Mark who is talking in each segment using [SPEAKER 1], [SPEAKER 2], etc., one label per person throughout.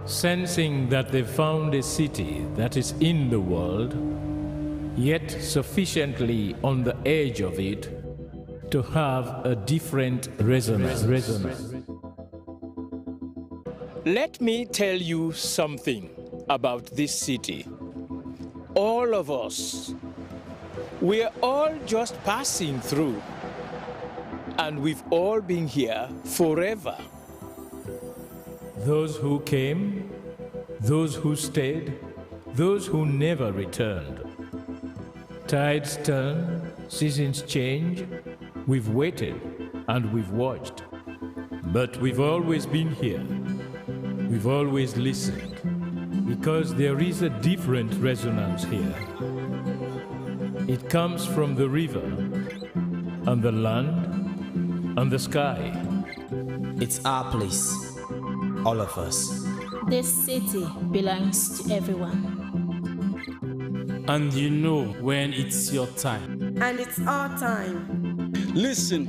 [SPEAKER 1] sensing that they found a city that is in the world, yet sufficiently on the edge of it to have a different resonance. Let me tell you something about this city. All of us, we're all just passing through, and we've all been here forever. Those who came, those who stayed, those who never returned. Tides turn, seasons change, we've waited and we've watched. But we've always been here. We've always listened, because there is a different resonance here. It comes from the river, and the land, and the sky.
[SPEAKER 2] It's our place, all of us.
[SPEAKER 3] This city belongs to everyone.
[SPEAKER 4] And you know when it's your time.
[SPEAKER 5] And it's our time.
[SPEAKER 6] Listen,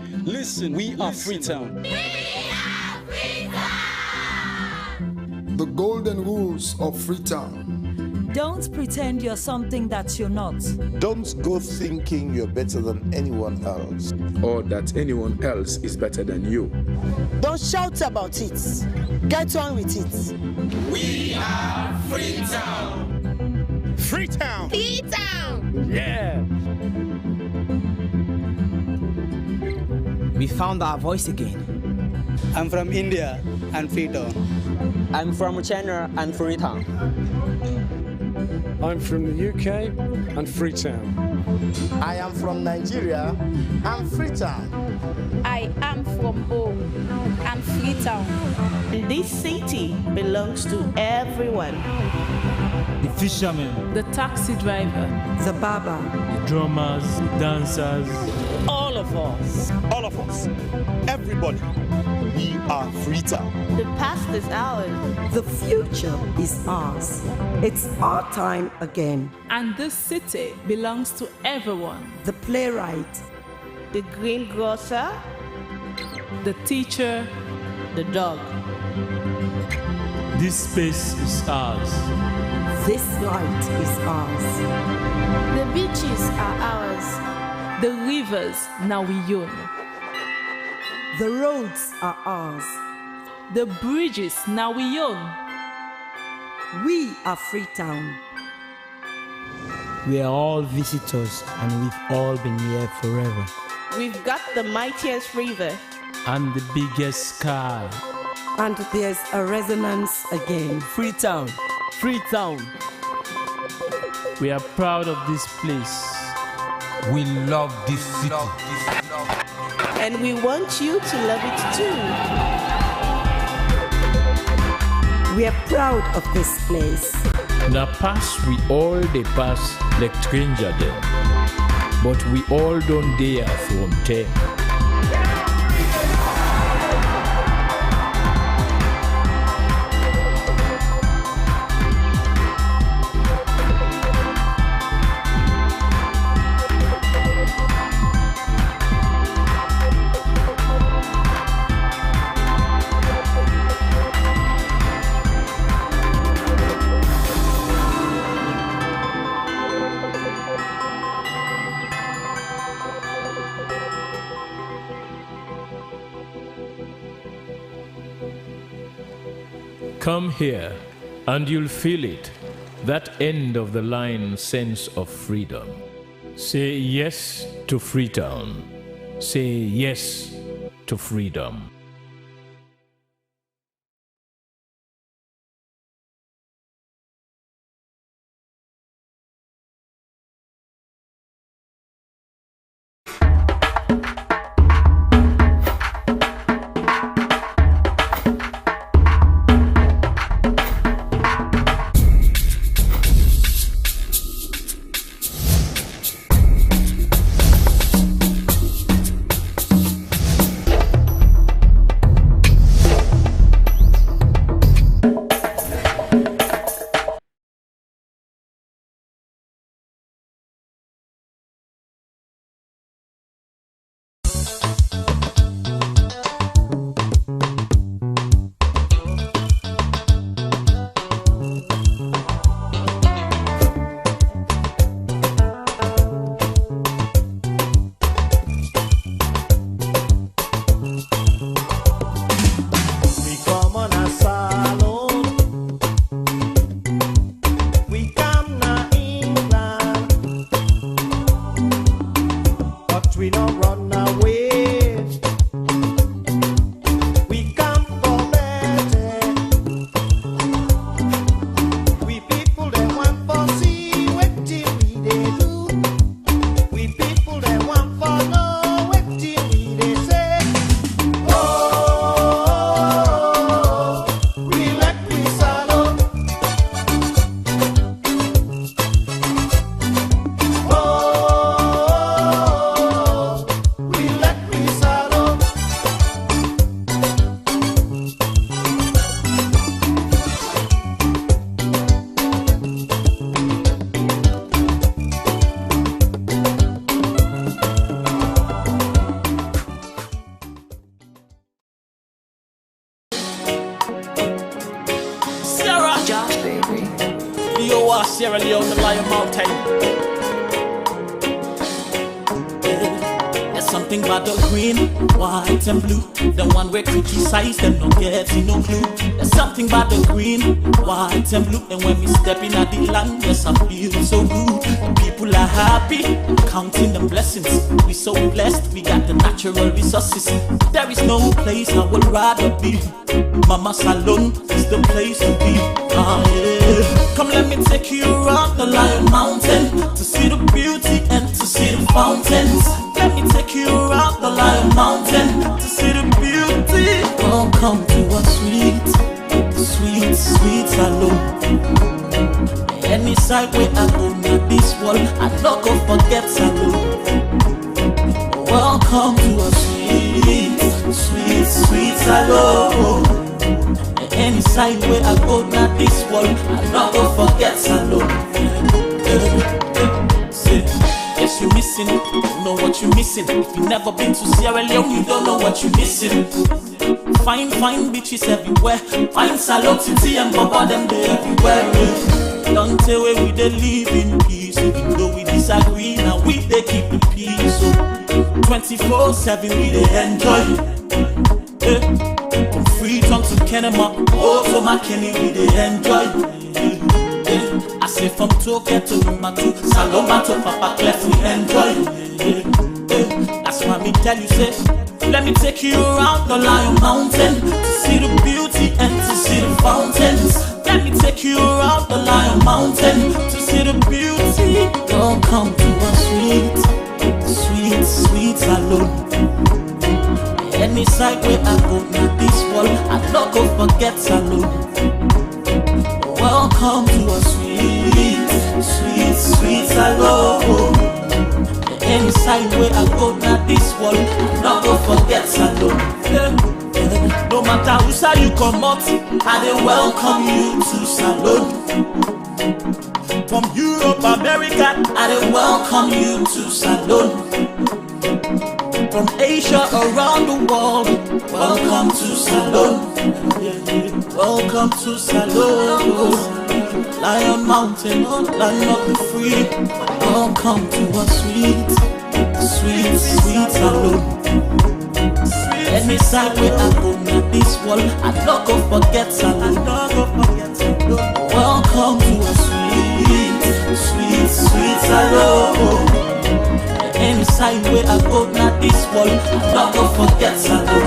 [SPEAKER 6] we are Freetown.
[SPEAKER 7] The golden rules of Freetown.
[SPEAKER 8] Don't pretend you're something that you're not.
[SPEAKER 9] Don't go thinking you're better than anyone else,
[SPEAKER 10] or that anyone else is better than you.
[SPEAKER 5] Don't shout about it. Get on with it.
[SPEAKER 6] We are Freetown.
[SPEAKER 9] Freetown!
[SPEAKER 3] Freetown!
[SPEAKER 1] Yeah!
[SPEAKER 2] We found our voice again.
[SPEAKER 11] I'm from India and Freetown.
[SPEAKER 12] I'm from China and Freetown.
[SPEAKER 13] I'm from the UK and Freetown.
[SPEAKER 9] I am from Nigeria and Freetown.
[SPEAKER 14] I am from home and Freetown.
[SPEAKER 15] This city belongs to everyone.
[SPEAKER 4] The fisherman,
[SPEAKER 16] the taxi driver,
[SPEAKER 5] the barber,
[SPEAKER 4] the drummers, the dancers.
[SPEAKER 5] All of us.
[SPEAKER 9] All of us. Everybody. We are Freetown.
[SPEAKER 15] The past is ours.
[SPEAKER 5] The future is ours. It's our time again.
[SPEAKER 16] And this city belongs to everyone.
[SPEAKER 5] The playwright,
[SPEAKER 15] the greengrocer,
[SPEAKER 16] the teacher,
[SPEAKER 15] the dog.
[SPEAKER 4] This space is ours.
[SPEAKER 5] This light is ours.
[SPEAKER 3] The beaches are ours.
[SPEAKER 16] The rivers now we own.
[SPEAKER 5] The roads are ours.
[SPEAKER 16] The bridges now we own.
[SPEAKER 5] We are Freetown.
[SPEAKER 2] We are all visitors and we've all been here forever.
[SPEAKER 15] We've got the mightiest river.
[SPEAKER 4] And the biggest sky.
[SPEAKER 5] And there's a resonance again.
[SPEAKER 12] Freetown. Freetown.
[SPEAKER 4] We are proud of this place.
[SPEAKER 17] We love this city.
[SPEAKER 15] And we want you to love it too.
[SPEAKER 5] We are proud of this place.
[SPEAKER 1] Na pass we all dey pass like stranger dem, but we all don't dare from them. Come here, and you'll feel it, that end of the line sense of freedom. Say yes to Freetown. Say yes to freedom.
[SPEAKER 18] Josh, baby.
[SPEAKER 4] Yo, Sierra Leone, the Lion Mountain. There's something about the green, white and blue. The one we criticize them not getting no clue. There's something about the green, white and blue. And when we step in at the land, yes, I feel so good. People are happy, counting the blessings. We so blessed, we got the natural resources. There is no place I would rather be. Mama Salon is the place to be. Yeah. Come let me take you around the Lion Mountain to see the beauty and to see the fountains. Let me take you around the Lion Mountain to see the beauty. Welcome to a sweet, sweet, sweet salon. Any side where I go near this wall, I don't go forget salon. Welcome to a sweet, sweet, sweet salon. Any side where I go near this wall, I don't go forget salon. Yes, you're missing, you don't know what you're missing. If you've never been to Sierra Leone, you don't know what you're missing. Fine, fine bitches everywhere. Fine salon, titi and baba, them they everywhere. Don't tell where we they live in peace. Even though we disagree, now we they keep the peace. So 24/7 we they enjoy. From Freetown to Kenema, oh to my Kenny we they enjoy. I say from Tokyo to Matu, Saloma to Papa Clef we enjoy. That's why me tell you say, let me take you around the Lion Mountain to see the beauty and to see the fountains. Let me take you around the Lion Mountain to see the beauty. Welcome to a sweet, sweet, sweet salon. Any side where I go near this wall, I don't go forget salon. Welcome to a sweet, sweet, sweet salon. Any side where I go near this wall, I don't go forget salon. No matter who side you come out, I dey welcome you to salon. From Europe, America, I dey welcome you to salon. From Asia around the world, welcome to salon. Welcome to salon. Lion Mountain, land of the free. Welcome to a sweet, sweet, sweet salon. Any side where I go near this wall, I don't go forget salon. Welcome to a sweet, sweet, sweet salon. Any side where I go near this wall, I don't go forget salon.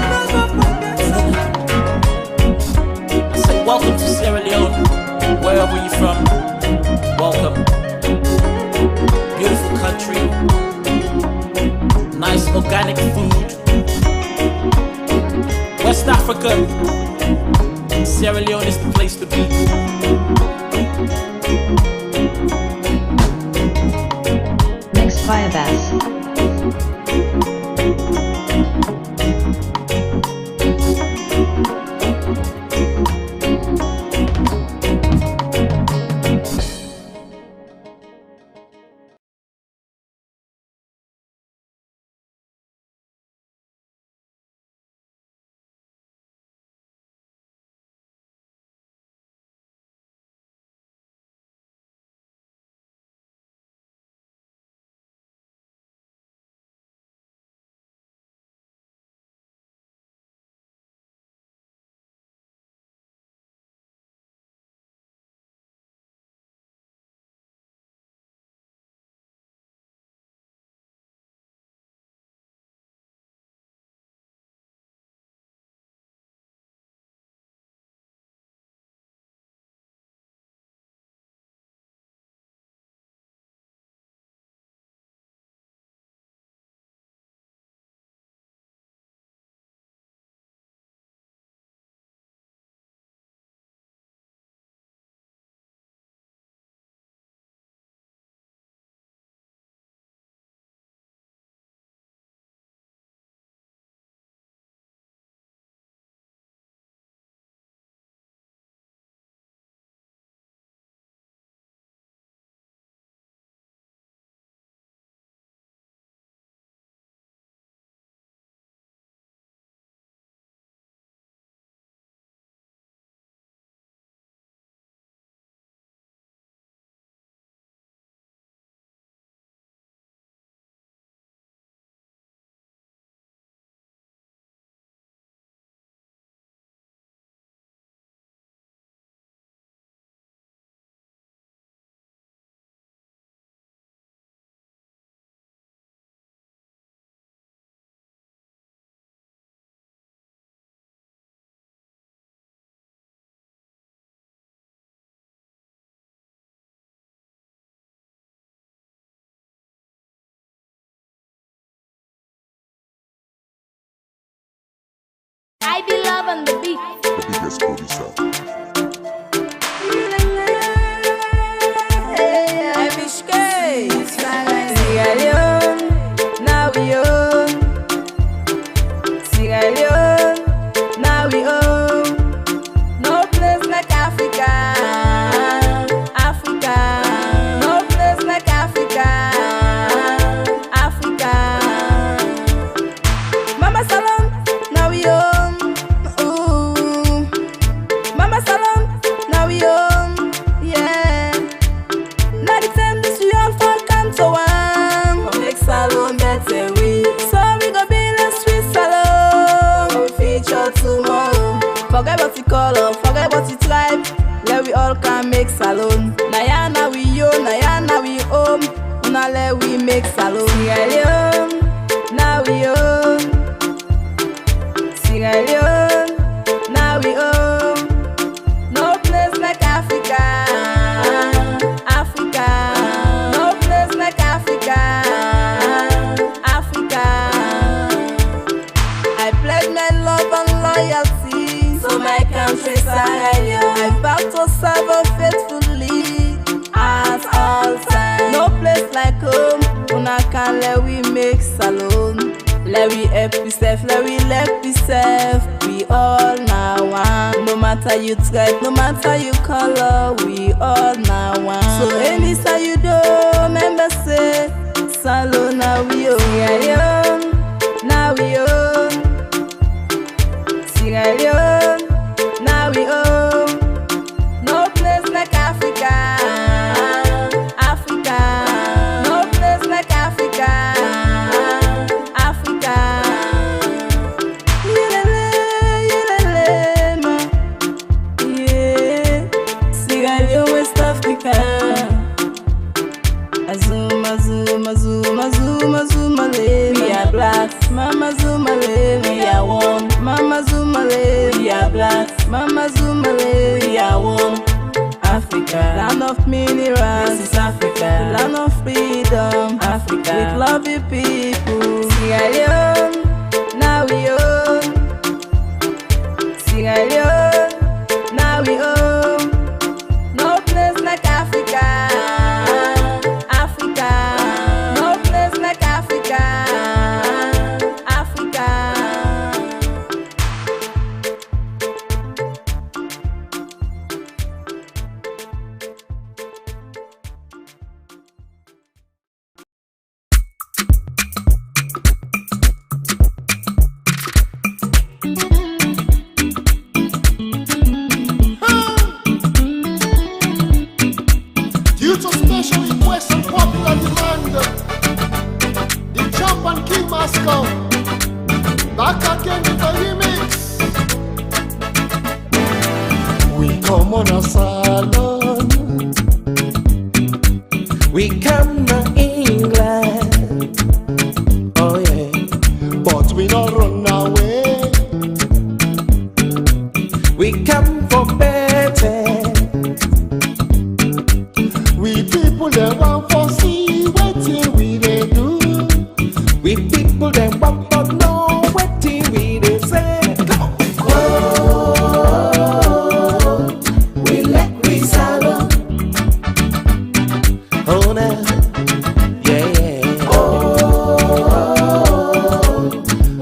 [SPEAKER 4] I say welcome to Sierra Leone, wherever you're from. Welcome. Beautiful country, nice organic food. West Africa, Sierra Leone is the place to be.
[SPEAKER 18] Mixed by a bass.
[SPEAKER 14] on the beat.
[SPEAKER 7] The biggest producer.
[SPEAKER 15] Sierra Leone, now we own. Sierra Leone, now we own. No place like Africa, Africa. No place like Africa, Africa. Mama Salon, now we own. Ooh, Mama Salon, now we own. Yeah. Now the time this we all for come to one. For make salon better we. So we go build a sweet salon. We feature tomorrow. Forget what you color, forget what you tribe. Let we all can make salon. Now we own, now we home. Now let we make salon. Sierra Leone, now we own. Sierra Leone, now we own. No place like Africa, Africa. No place like Africa, Africa. I pledge my love and loyalty to my country, Sierra Leone. I vow to serve her faithfully at all times. No place like home, una can let we make salon. Let we help yourself, let we help yourself. We all now one. No matter you tribe, no matter you color, we all now one. So any side you do, remember say, salon now we own. Sierra Leone, now we own. Sierra Leone, now we own. No place like Africa, Africa. No place like Africa, Africa. Yelele, ma. Yeah. Sierra Leone, West Africa. Azuma, Zuma, Zuma, Zuma, Zuma, le. We are black, Mama Zuma, le. We are one, Mama Zuma, le. We are black, Mama Zuma, le. We are one. Africa, land of minerals. This is Africa, land of freedom. Africa, with lovely people. Sierra Leone, now we own. Sierra Leone, now we own. No place like Africa, Africa. No place like Africa, Africa.
[SPEAKER 7] Due to special request and popular demand, the Champ and King must come back again with a remix. We come on a salon,
[SPEAKER 19] We come to England, oh yeah,
[SPEAKER 7] but we not run away.
[SPEAKER 19] we come for better.
[SPEAKER 7] We people that want for see waiting we they do.
[SPEAKER 19] We people that want to know what we they say.
[SPEAKER 7] Oh,
[SPEAKER 19] we let we salon. Oh now, yeah yeah. Oh,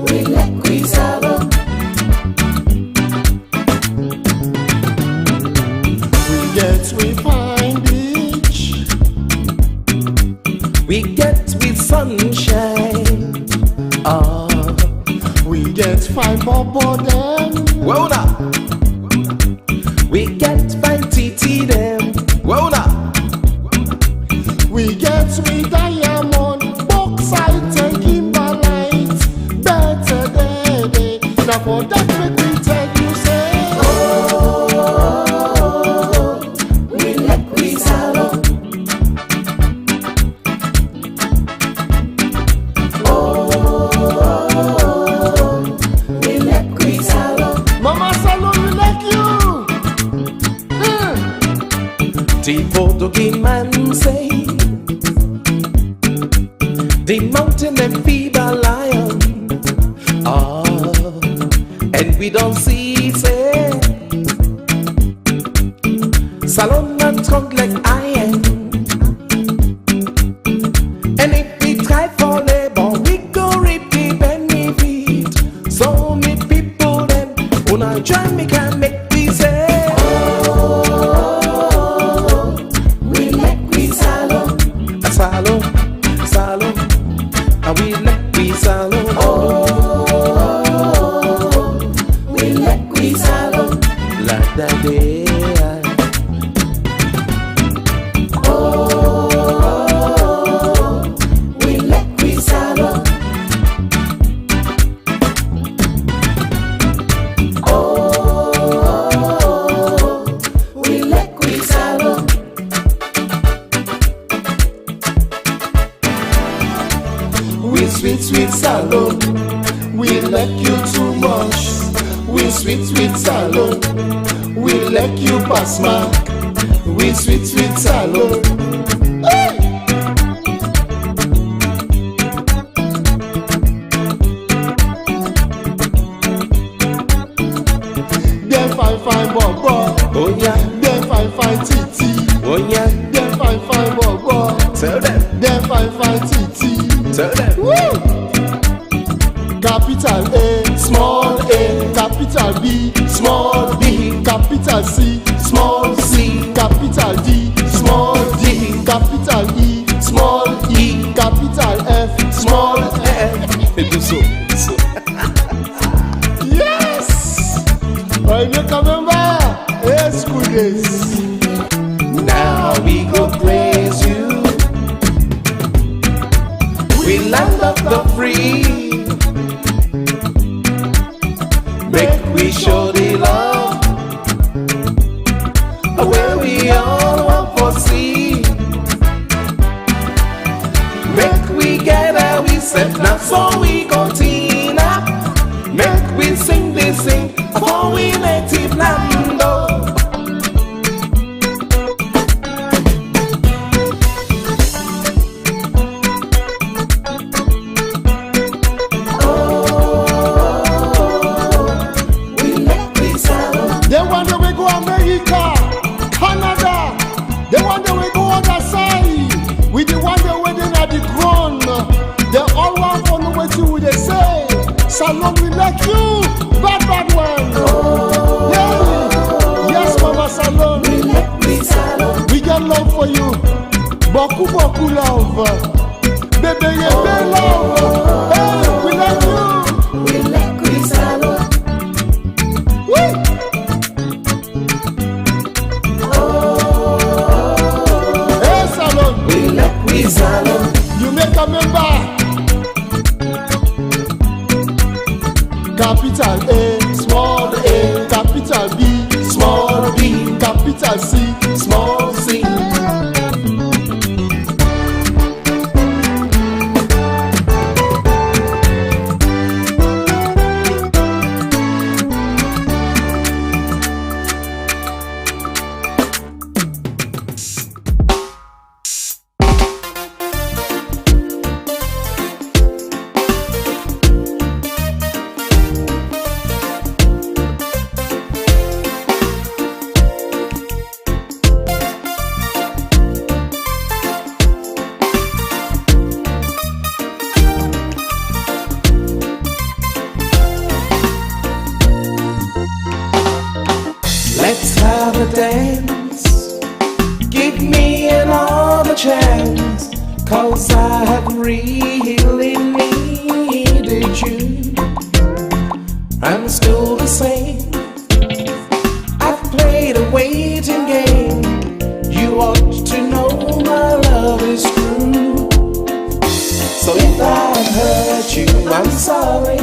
[SPEAKER 19] we let we salon.
[SPEAKER 7] we get we find beach.
[SPEAKER 19] We get with sunshine. Oh,
[SPEAKER 7] We get fine bobo them.
[SPEAKER 19] well now. We get by TT them. Well now.
[SPEAKER 7] We get we diamond, bauxite and kimberlite. Better day. Now for that make we tell you say.
[SPEAKER 19] Oh, we let we salon. Oh, we let we salon.
[SPEAKER 7] Mama Salon we like you.
[SPEAKER 19] The Portuguese man say, the mountain and feed a lion. Oh, and we don't see Salon and strong like iron. And if we try for labor, we go reap the benefit. So many people them, when I join me can make me say, oh, we like we salon, salon, salon, and we like we salon. Oh, we like we salon, like that day. Sweet salon, we like you too much. We sweet salon, we like you pass mark. We sweet salon. Hey! Them fine bobo. Oh yeah. Them fine titi. Oh yeah. Them fine bobo. Tell them. Them fine titi. Tell them. Woo! Capital A, small a, capital B, small b, capital C, small c, capital D, small d, capital E, small e, capital F, small f. Yes! I make a member. Yes, school days. Now we go praise you. We land of the free. Make we show the love where we all want for see. Make we gather, we set now so we continue. Make we sing this sing for we native land. Salon, we like you, bad one. Oh, yeah. Yes, Mama Salon. We like Salon. We got love for you. Beaucoup love. Baby, love. Hey, we like you. We like Salon. Oui. Oh, hey, Salon. We like Salon. You make a member. Capital A, small a, capital B, small b, capital C, small c. Dance, give me another chance, 'cause I have really needed you. I'm still the same, I've played a waiting game. You ought to know my love is true. So if I've hurt you, I'm sorry.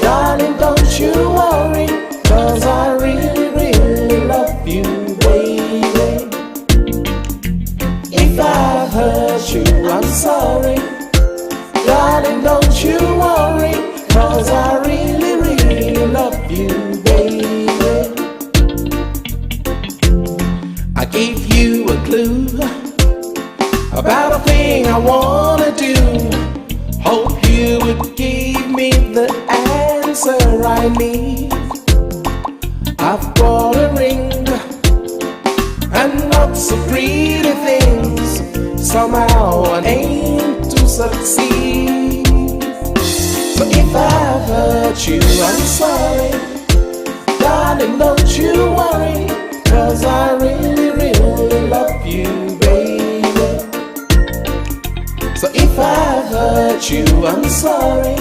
[SPEAKER 19] Darling, don't you worry, 'cause I really love you, baby. If I hurt you, I'm sorry. Darling, don't you worry, 'cause I really love you, baby. I gave you a clue about a thing I wanna do. Hope you would give me the answer I need. I've got a ring
[SPEAKER 20] and lots of pretty things. Somehow I aim to succeed. So if I've hurt you, I'm sorry. Darling, don't you worry, 'cause I really, really love you, baby. So if I've hurt you, I'm sorry.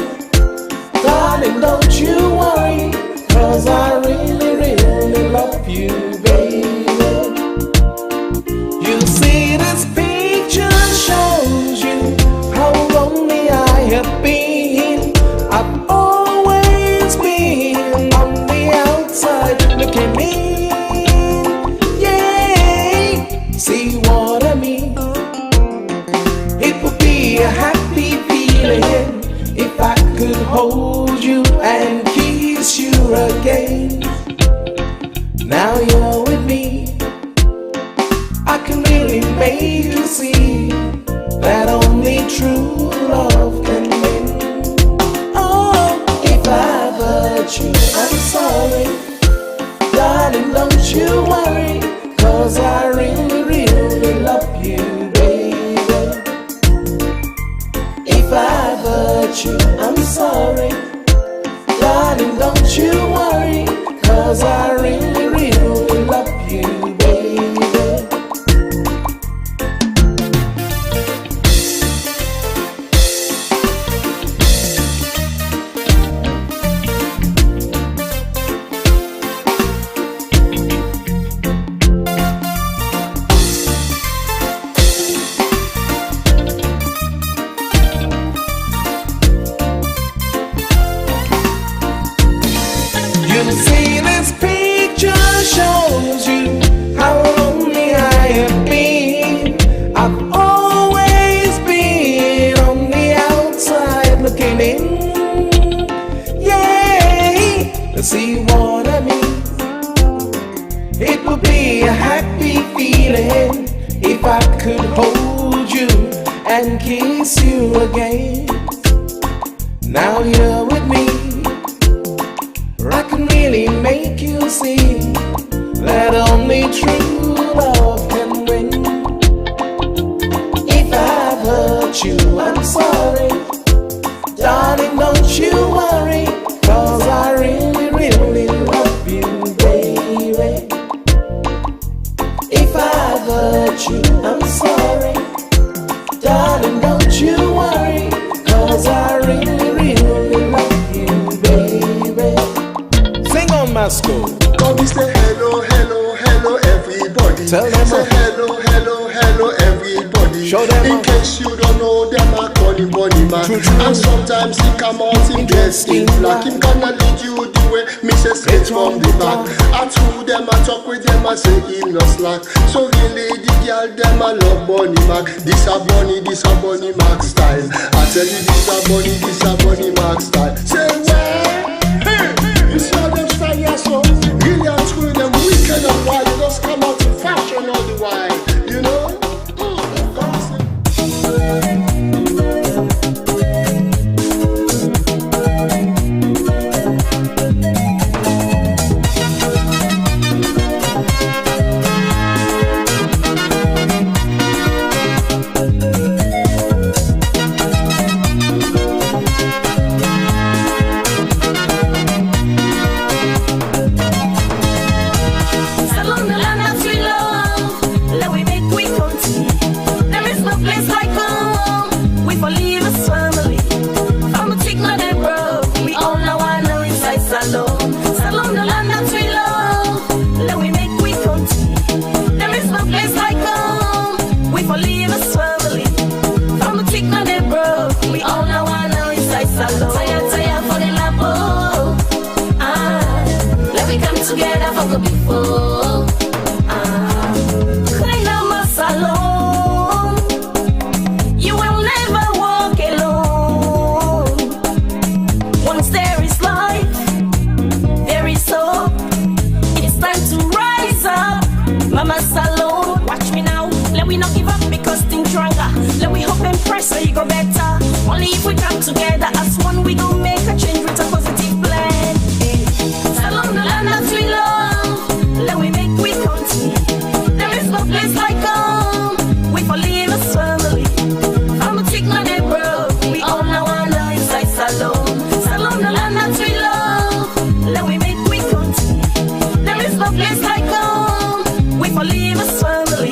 [SPEAKER 20] Darling, don't you worry, 'cause I really, really love you, baby. You see, this picture shows you how lonely I have been. I've always been on the outside looking in. Yeah, see what I mean? It would be a happy feeling if I could hold you and kiss you again. Now you're with me, I can really make you see that only true love can win. Oh, if I've hurt you, I'm sorry. Darling, don't you worry, 'cause I really, really love you, baby. If I've hurt you, I'm sorry. Darling, don't you worry, 'cause I really, really love you, baby. You see, this picture shows you how lonely I have been. I've always been on the outside looking in. Yeah, see what I mean? It would be a happy feeling if I could hold you and kiss you again. Now you're with me, I can really make you see that only true love can win. If I've hurt you, I'm sorry. Darling, don't you worry, 'cause I really, really love you, baby. If I've hurt you, I'm sorry. Darling, don't you worry, 'cause I really, really love you, baby. Sing on, Masco.
[SPEAKER 19] Come say hello, hello, hello, everybody.
[SPEAKER 20] Tell them
[SPEAKER 19] say hello, hello, hello, everybody.
[SPEAKER 20] Show them
[SPEAKER 19] in case you don't know them, I call him Bunny Man. And sometimes he come out in dressed in black. Him gonna lead you the way, me say straight from the back. I through them, I talk with them, I say him no slack. So really the girl them I love Bunny Mac. This a Bunny Mac style. I tell you this a Bunny Mac style. Say where? Hey, you see how them style here so? Really and truly them wicked and wild. They just come out in fashion all the while, you know?
[SPEAKER 15] Together for the before. Kenema salon. You will never walk alone. Once there is life, there is hope. It's time to rise up. Mama salon, watch me now. Let we not give up because things stronger. Let we hope and pray so you go better. Only if we come together as one, we gon' make a change with a positive plan. Salon the land that we love. Let we make we continue. There is no We for leave us family.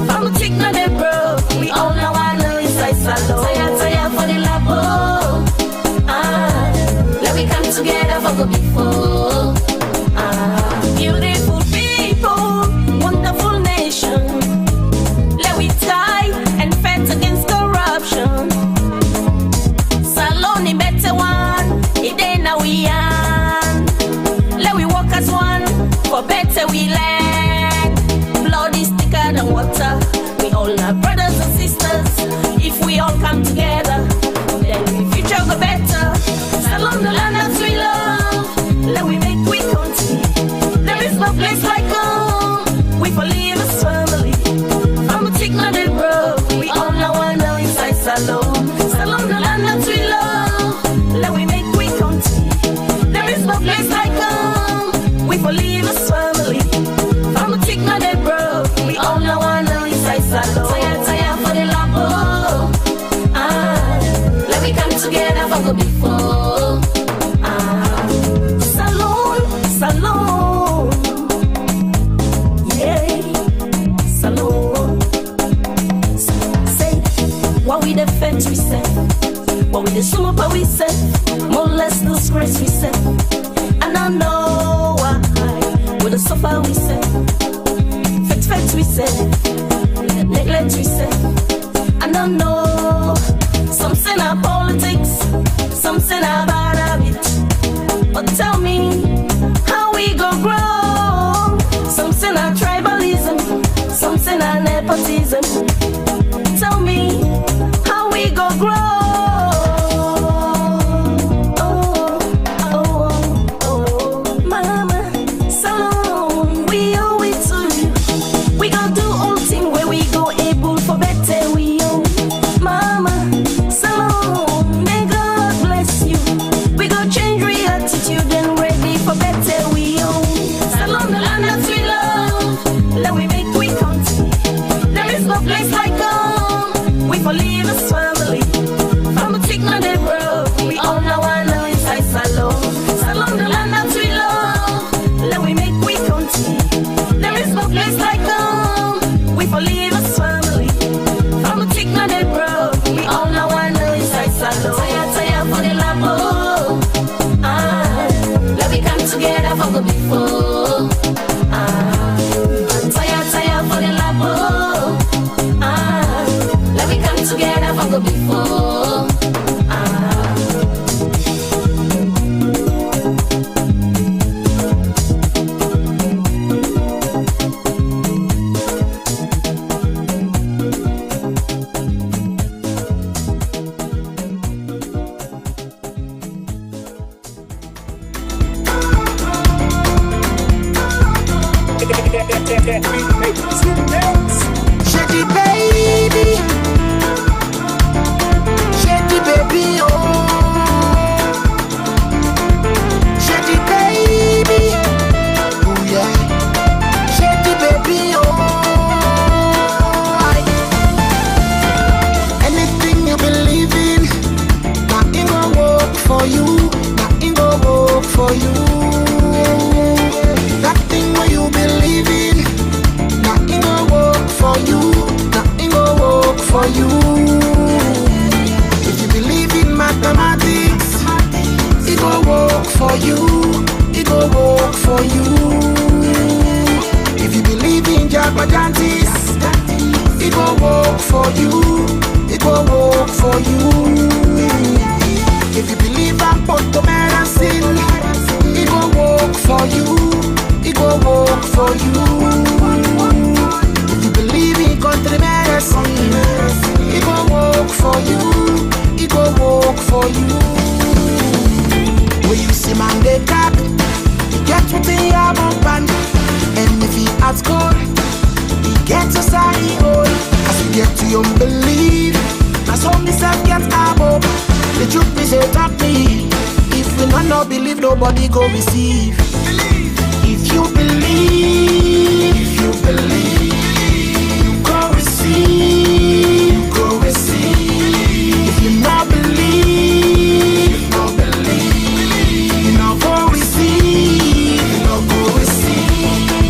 [SPEAKER 15] From tick na de bro. We all know I know inside salon. Taya for the labo. Let we come together for good before. Beautiful people, wonderful nation. Let we tie and fight against corruption. Salon better one, it ain't now we are. Let we walk as one, for better we land. Blood is thicker than water. We all are brothers and sisters. If we all come together, then the future go better. Salon the land that we love. Let we make we country. There is no place like home. We for leave us family. From a tick na de bro. We all know one now inside Salon. Salon the land that we love. Let we make we country. There is no place like home. We for leave us family. From a tick na de bro. We all know one now inside Salon. Taya for the labo. Let we come together for good before. Salon, yeah, Salon. Say, what we the fence we say, what we the super we say, more or less disgrace we say. And I know why, with the suffer we say, fet we say, neglect we say. And I know, some say na politics, some say na bad habit. But tell me, how we go grow? Some say na tribalism, some say na nepotism. Tell me, how we go grow? Mama, Salon, we owe it to you. We gon' do all thing where we go able for better we owe. Mama, Salon, may God bless you. We gon' change real attitude and ready for better we owe. Salon, the land that we love. Let we make we country. There is no place like home. We for leave us family. From a tick na de bro. We all know I know inside Salon. Salon, the land that we love. Let we make we country. There is no place like home. We for leave us family. From a tick na de bro. We all know I know inside Salon. Taya for the labo. Let we come together for good before. Taya for the labo. Let we come together for good before.
[SPEAKER 20] Shady baby, shady baby, oh, shady baby, oh yeah, shady baby, oh. Anything you believe in, nothing gon' work for you, nothing gon' work for you. That thing where you believe in, nothing gon' work for you, nothing gon' work for you. If you believe in mathematics, it gon' work for you, it gon' work for you. If you believe in Jagbajantis, it gon' work for you, it gon' work for you. If you believe in Poto medicine, it gon' work for you, it gon' work for you. If you believe in country medicine, it gon' work for you, it gon' work for you. When you see man they tap, you get what they have on band. And if he has gold, he gets a side hole. As you get to your belief, as all myself gets above. The truth is it at me. If we not believe, nobody go receive. If you believe, you go receive, you go receive. If you not believe, you not go receive, you not go receive.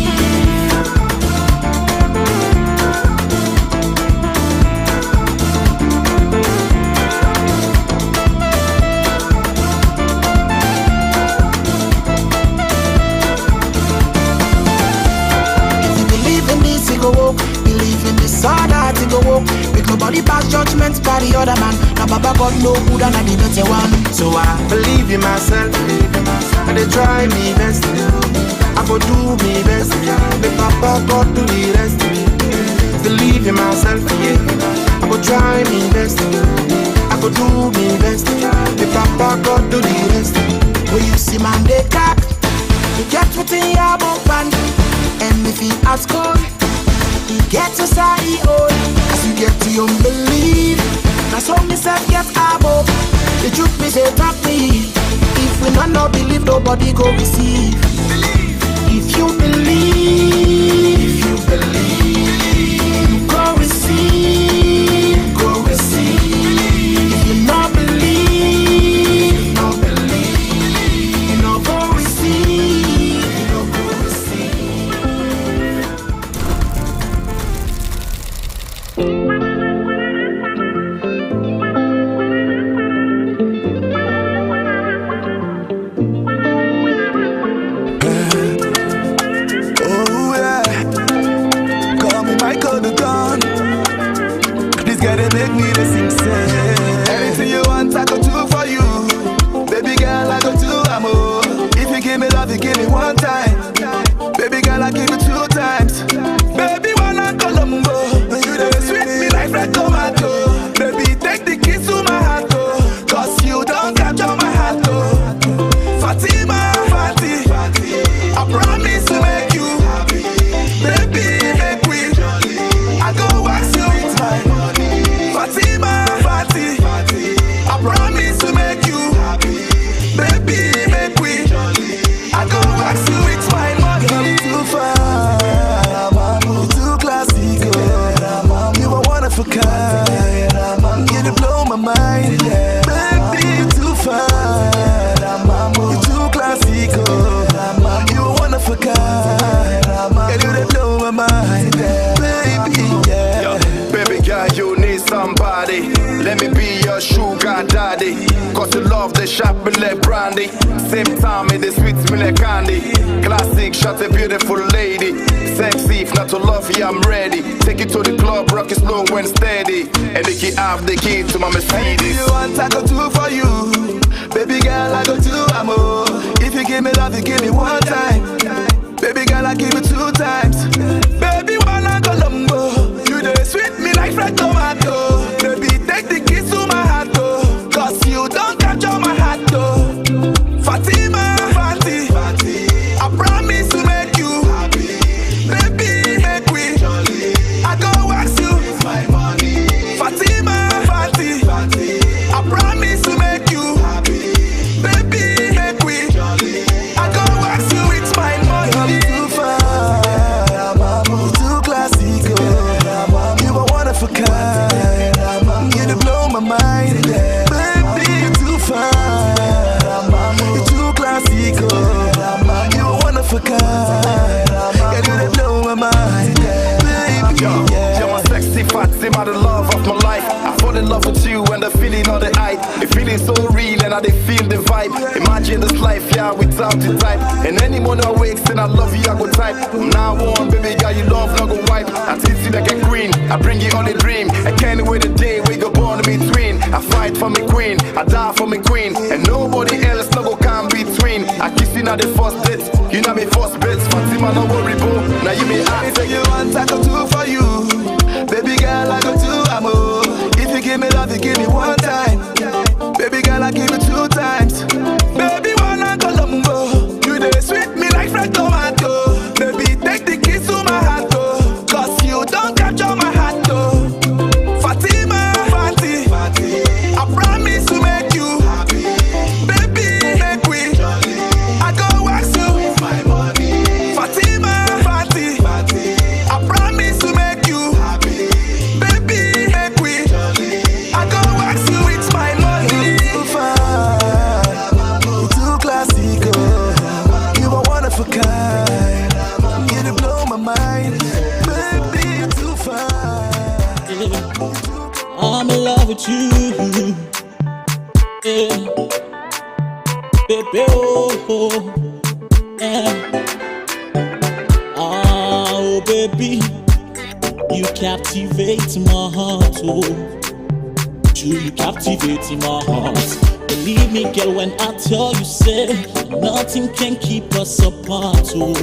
[SPEAKER 21] Nobody pass judgments by the other man. Now Baba God no good and I the better one. So I believe in myself. I dey try me best. I go do me best. The Papa God do the rest. Believe in myself, yeah. I go try me best. I go do me best. The Papa God do the rest. When you see man they car, you get within your book band. And if he ask God, you get to say all. As you get to your belief, that's how me self get above. The truth me say top me. If we not believe, nobody go receive. If you believe, you go receive, go receive. If you not believe, you not go receive, you not go
[SPEAKER 22] make me the sing say. Anything you want, I go do for you. Baby girl, I go do amor. If you give me love, you give me one time. Baby girl, I give you 2 times. Baby, wanna Colombo. You the sweet me like red tomato. Baby, take the keys to my heart, oh. Cause you don't capture my heart, oh. Fatima, Fati, I promise to make you happy. Baby, make we I go wax you with my money. Fatima, Fati, I promise to make you happy. Baby, make we I go wax you with my money. Girl, you too far, you too classic, you are one of a kind. You blow my mind, baby, you too far, you too classic, you are one of a kind. Girl, you blow my mind, baby, yeah.
[SPEAKER 23] Yo, baby girl, you need somebody. Let me be your sugar daddy. Cause you love the sharp me like brandy. Same time it is sweet me like candy. Classic shot, a beautiful lady. Sexy, if not to love you, I'm ready. Take it to the club, rock it slow and steady. And they can have the key to my Mercedes.
[SPEAKER 22] Anything you want, I go do for you. Baby girl, I go do amor. If you give me love, you give me 1 time. Baby girl, I give you 2 times. Baby, wanna Colombo. You the sweet me like red tomato. Baby, take the keys to my heart, oh. Cause you don't capture my heart, oh. Fatima, Fati, I promise to make you happy. Baby, make we I go wax you with my money. Fatima, Fati, I promise to make you happy. Baby, make we I go wax you with my money. Girl, you too far, you too classic, you are one of a kind. You blow my mind, baby, you too far, you too classic, you are one of a kind. Girl, you blow my mind, baby, yeah.
[SPEAKER 23] You're my sexy Fatima, the love of my life. I fall in love with you and the feeling of the eye. The feeling so real and I they feel the vibe. Imagine this life, yeah, without the type. And any morning I wakes and I love you, I go type. From now on, baby girl, you love, not go wipe. I teach you like a queen, I bring you on a dream. I can't wait the day we go born in between. I fight for me queen, I die for me queen. And nobody else no go come between. I kiss you now the first date, you know me first bets. Fatima, no worry, bro. Now you may ask.
[SPEAKER 22] Anything you want, I go do for you. Baby girl, I go do amor. If you give me love, you give me 1 time. Baby girl, I give you 2 times. Baby, wanna Colombo. You the sweet me like red tomato. Baby, take the keys to my heart, oh. Cause you don't capture my heart, oh. Fatima, Fati, I promise to make you happy. Baby, make we I go wax you with my money. Fatima, Fati, I promise to make you happy. Baby, make we I go wax you with my money. You too far, you too classic, you are one of a kind. You blow my mind, baby, you too far.
[SPEAKER 4] I'm in love with you, yeah. Baby, oh, yeah. Oh, baby, You captivate my heart, oh. You captivate my heart. Believe me, girl, when I tell you, say nothing can keep us apart, oh.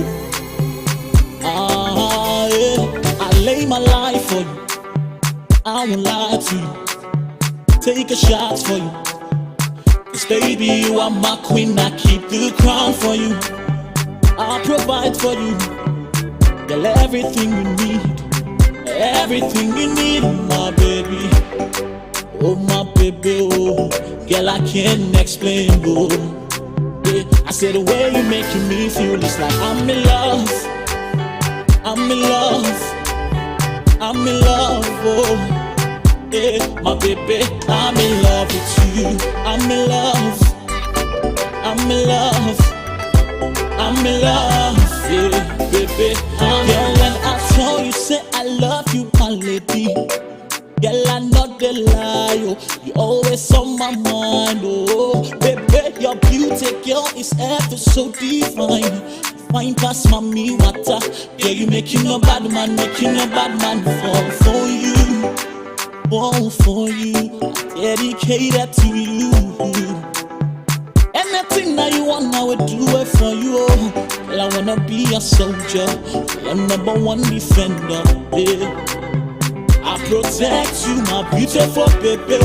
[SPEAKER 4] Yeah. I lay my life for you. I won't lie to you. Take a shot for you. 'Cause baby, you are my queen. I keep the crown for you. I'll provide for you. Girl, everything you need. Everything you need, my baby. Oh, my baby, oh. Girl, I can't explain, oh. Yeah. I said the way you're making me feel is like I'm in love. I'm in love. I'm in love, oh. Yeah, my baby, I'm in love with you. I'm in love. I'm in love. I'm in love, yeah, baby. Girl, when I tell you, say I love you, my lady. Girl, I not the lie, oh. You always on my mind, oh. Baby, your beauty, girl, is ever so divine. Fine past mommy water. Girl, you making a bad man fall for you. Fall for you. I dedicate that to you. Anything that you want, I will do it for you. Well, I wanna be a soldier, your number one defender. Yeah. I protect you, my beautiful baby.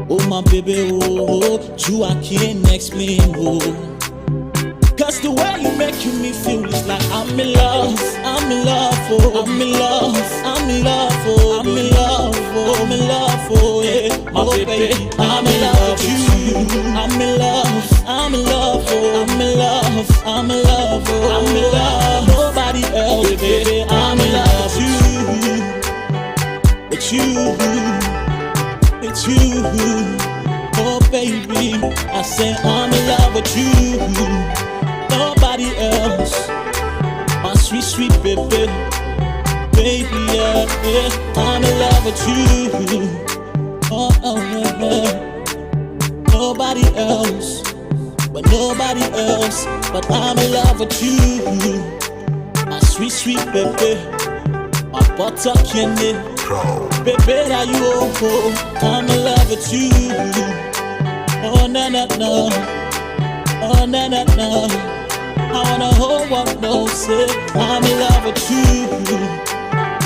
[SPEAKER 4] Oh, my baby, oh, you I can't explain, oh. 'Cause the way you making me feel is like I'm in love. I'm in love, oh, I'm in love. I'm in love, oh, I'm in love, oh, I'm in love, oh, yeah. My baby, I'm in love with you. I'm in love, I'm in love, oh, I'm in love, I'm in love, oh, I'm in love. Nobody else, baby, I'm in love with you. It's you, oh baby. I say I'm in love with you. Nobody else. My sweet, sweet baby. Baby, yeah, yeah. I'm in love with you. Oh, yeah. Nobody else. But nobody else. But I'm in love with you. My sweet, sweet baby. My butter candy. Baby, that you oh, I'm in love with you. Oh, na na na. Oh, na na na. I wanna hold what no say. I'm in love with you.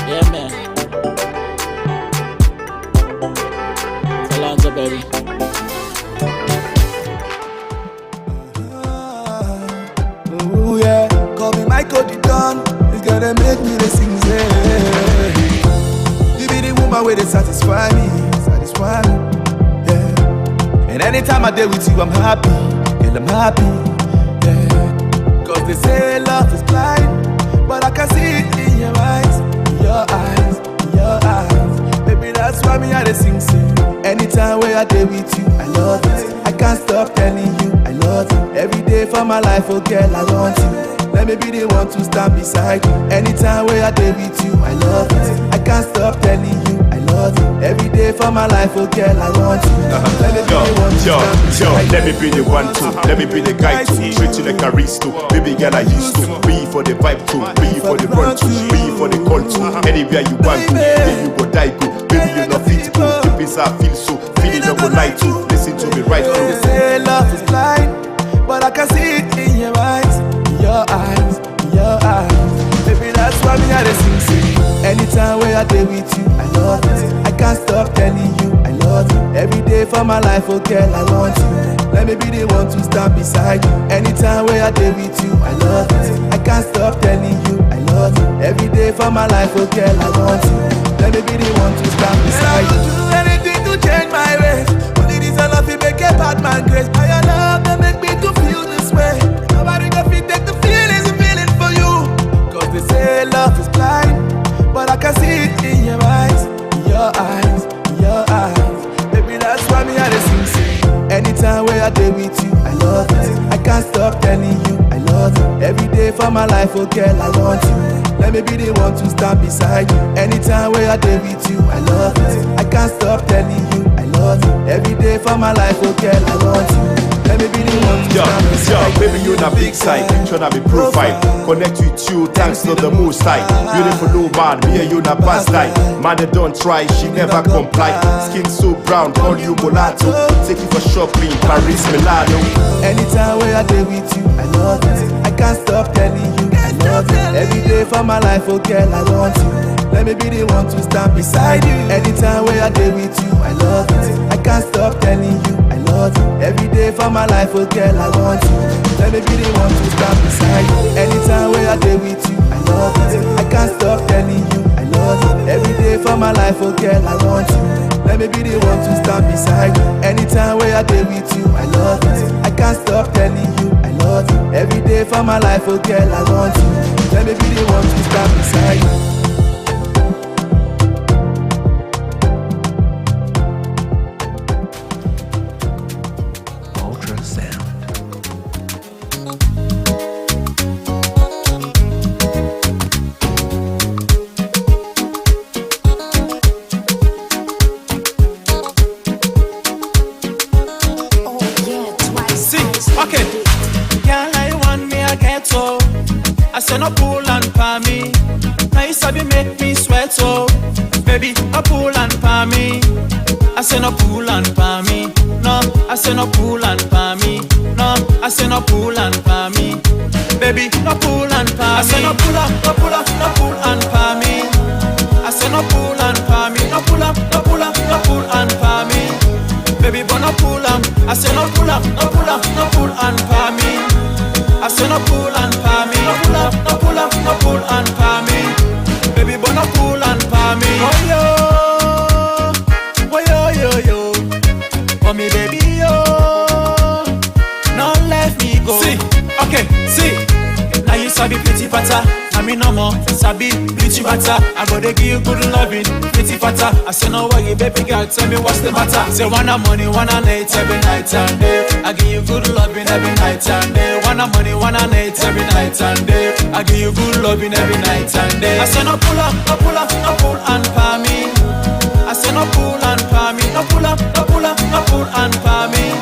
[SPEAKER 4] Yeah, man. Talanta, baby.
[SPEAKER 22] Oh, yeah. Call me Michael the Don. It's gonna make me the sing, say. Woman way they satisfy me, yeah. And anytime I deal with you, I'm happy, girl, I'm happy, yeah. 'Cause they say love is blind, but I can see it in your eyes, in your eyes, in your eyes. Baby, that's why me I dey sing. Anytime where I deal with you, I love it. I can't stop telling you, I love you. Every day for my life, oh girl, I want you. Let me be the one to stand beside you. Anytime where I deal with you, I love it. I can't stop telling you, I love you. Every day for my life, oh girl, I want you. Let me be the one to stand beside you.
[SPEAKER 9] Let me be the one to, let me be the guy to treat you like a wrist to. Baby girl, I used to be for the vibe to, be for the run to, be for the call to. Anywhere you want to, baby you go die go. Baby you not fit to, the place I feel so, feel it don't go lie to. Listen to me right now.
[SPEAKER 22] They say love is blind, but I can see it in your eyes. Your eyes, your eyes. Baby, that's why me I dey sing. Anytime where I deal with you, I love it. I can't stop telling you, I love you. Every day for my life, oh girl, I want you. Let me be the one to stand beside you. Anytime where I deal with you, I love it. I can't stop telling you, I love you. Every day for my life, oh girl, I want you. Let me be the one to stand beside you. I will do anything to change my ways. Only this I love you make a bad man grace. By your love, that make me to feel this way. Nobody can fit take the feelings I'm feeling for you. 'Cause they say love is blind, but I can see it in your eyes, in your eyes, in your eyes. Baby, that's why me I dey sing. Anytime where I deal with you, I love it. I can't stop telling you, I love you. Every day for my life, oh girl, I want you. Let me be the one to stand beside you. Anytime where I deal with you, I love it. I can't stop telling you, I love you. Every day for my life, oh girl, I want you. Let me be the one to stand beside
[SPEAKER 9] baby, you on a big side, tryna be profile. Connect with you, thanks to the most high. Beautiful no man, me and you na past die. Mother don't try, she never comply. Skin so brown, call you mulatto. Take you for shopping, Paris, Milano.
[SPEAKER 22] Anytime where I day with you, I love it. I can't stop telling you, I love it. Every day for my life, oh girl, I want you. Let me be the one to stand beside you. Anytime where I day with you, I love it. I can't stop telling you, I love you. Every day for my life, oh girl, I want you. Let me be the one to stand beside you. Anytime where I day with you, I love it. I can't stop telling you, I love you. Every day for my life, oh girl, I want you. Let me be the one to stand beside you. Anytime where I day with you, I love it. I can't stop telling you, I love you. Every day for my life, oh girl, I want you. Let me be the one to stand beside you.
[SPEAKER 4] No pull and pa me. Nice sabi make me sweat so. Baby, no pull and pa me. I say no pull and pa me. No, I say no pull and pa me. No, I say no pull and pa me. Baby, no pull and pa me. I say no pull up, no pull up, no pull and pa me. I say no pull and pa me. No pull up, no pull up, no pull and pa me. Baby, but no pull up. I say no pull up, no pull up, no pull and pa me. I say no pull and pa me. No pull up, no pull up, no pull and pa me. Baby, but no pull and pa me. Oh yo, yo. For me, baby, yo. Don't let me go. See, okay, see. Now you sabi pretty pata. I mean no more, sabi pretty pata. I gotta give you good loving, pretty pata. I say no worry, baby girl, tell me what's the matter. Say wanna money, wanna night every night and day. I give you good loving every night and day. Wanna money, wanna night every night and day. I give you good loving every night and day. I say no pull up, no pull up, no pull and pa me. I say no pull and pa me. No pull up, no pull up, no pull and pa me.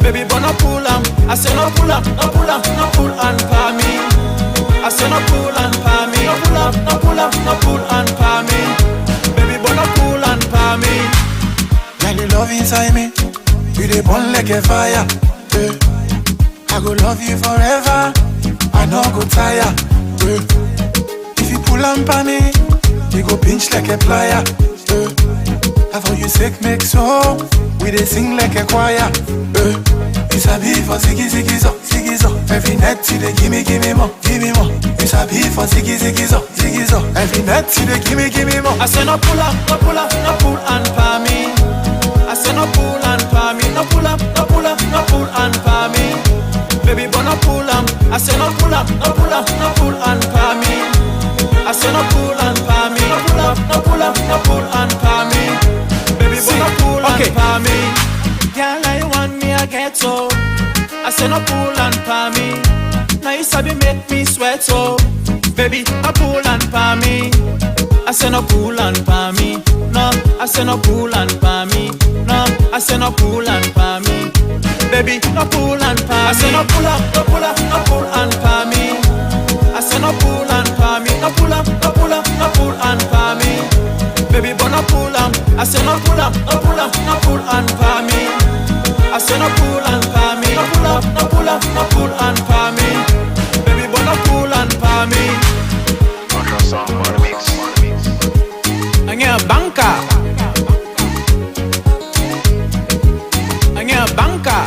[SPEAKER 4] Baby, but no pull up. I say no pull up, no pull up, no pull and pa me. I say no pull and pa me. No pull up, no pull up, no pull and pa me. Baby, but no pull and pa me.
[SPEAKER 21] When the love inside me, you dey burn like a fire. Yeah. I go love you forever, I no go tire. Yeah. If you pull on pa me, you go pinch like a plier. Yeah. I for you sake make so, we dey sing like a choir. Yeah. You sabi for ziggy ziggy zo, ziggy zo. Every night you dey gimme more, give me more. You sabi for ziggy ziggy zo, ziggy zo. Every night you dey gimme more.
[SPEAKER 4] I say no pull up, no pull up, no pull and pa me. I say no pull and pa me. No pull up, no pull up, no pull and pa me. Baby, but no pull up. I say no pull up, no pull up, no pull and pa me. I say no pull and pa me. No pull up, no pull up, no pull and pa me. Baby, but no pull and pa me. Girl, I want me I get so. I say no pull and pa me. Now you sabi make me sweat so. Baby, no pull and pa me. I say no pull and pa me. No, I say no pull and pa me. No, I say no pull and pa me. Baby, no pull and pa me. I say no pull up, no pull up, no pull and pa me. I say no pull and pa me. No pull up, no pull up, no pull and pa me. Baby, but no pull up. I say no pull up, no pull up, no pull and pa me. I say no pull and pa me. No pull up, no pull up, no pull and pa me. Baby, but no pull and pa me. Anya banka. Anya banka.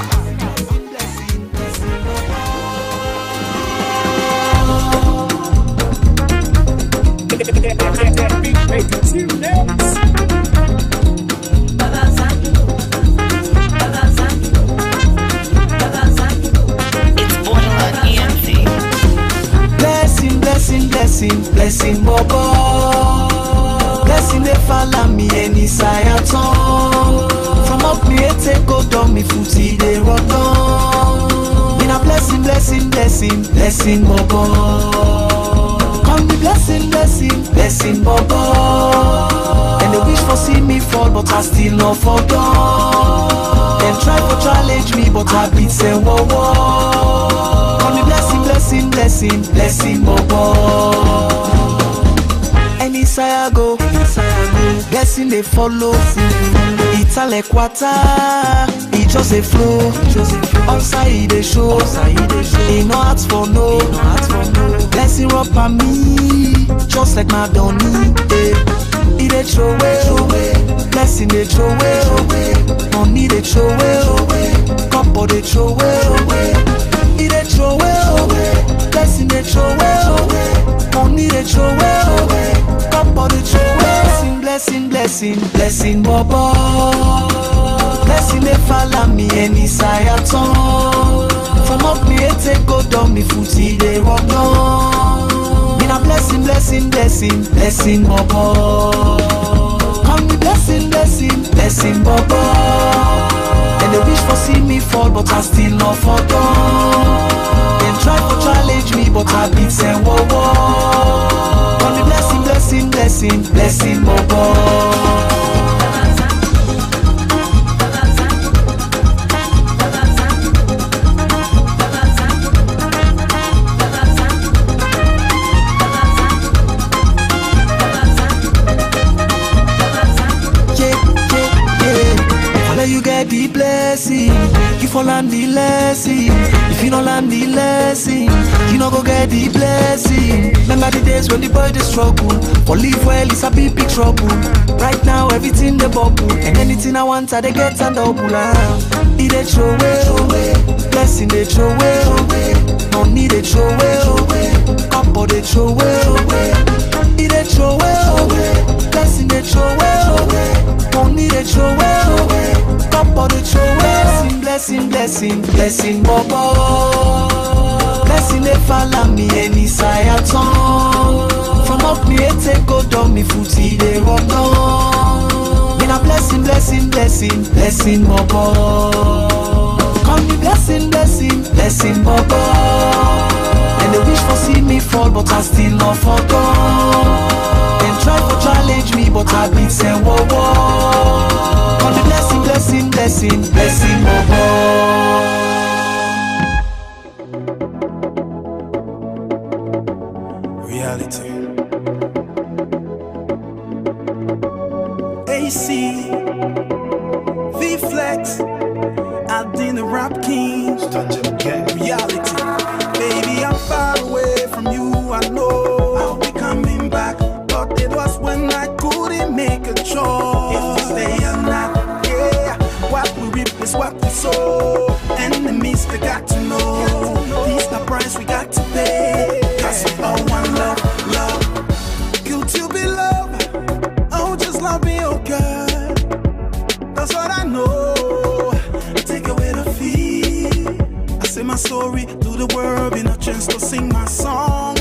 [SPEAKER 20] Blessing Bobo, blessing the follow me any side from up me take go down me footy they rotten. In a blessing Bobo. Come be blessing Bobo. And they wish for see me fall, but I still not fall down. Them try to challenge me, but I beat say whoa whoa. Call me blessing, blessing, blessing, blessing, bobo. Any side I go, blessing they follow. It's a like water, it just a flow. Outside they show, ain't no hearts for no. Blessing up on me, just like my Donny. It a throw away, blessing they throw away. Money they throw away, couple they throw away. It a throw away, blessing they throw away. Money they throw away, couple they throw away. Blessing, blessing, blessing, bobo. Blessing they follow me any side at all. From up me take go down me footy they rock down. Me a blessing, blessing, blessing, blessing, bobo. Call me blessing, blessing, blessing, bobo. And they wish for see me fall, but I still not fall down. Them try to challenge me, but I beat say whoa whoa. Call me blessing, blessing, blessing, blessing, bobo. You get the blessing, you fall on the blessing. If you don't land the blessing, you not go get the blessing. Remember the days when the boy they struggle, for live well it's a big trouble. Right now everything the bubble, and anything I want I they get and double. It they throw away, blessing they throw away. Money they throw away, couple they throw away. It they throw away, blessing they throw away. Money they throw away. Couple the throw blessing, blessing, blessing, blessing, bobo. Blessing they follow me any side at all. From up me take go down me footy they rock down. Been a blessing, blessing, blessing, blessing, bobo. Call me blessing, blessing, blessing, bobo. And they wish for see me fall, but I still not fall down. Them try to challenge me, but I beat say whoa whoa. Call me blessing, blessing, blessing, blessing, bobo.
[SPEAKER 22] Reality. AC, V-Flex, I did the rap king. Reality. Baby, I'm far away from you, I know I'll be coming back. But it was when I couldn't make a choice. If we stay or not, yeah. What we reap is what we sow. Enemies, they got to know. This the price we got to pay. Cause we all want love, love. Could you be loved? Oh, just love me, oh God. That's what I know. Take away the fear. I say my story to the world, in a chance to sing my song.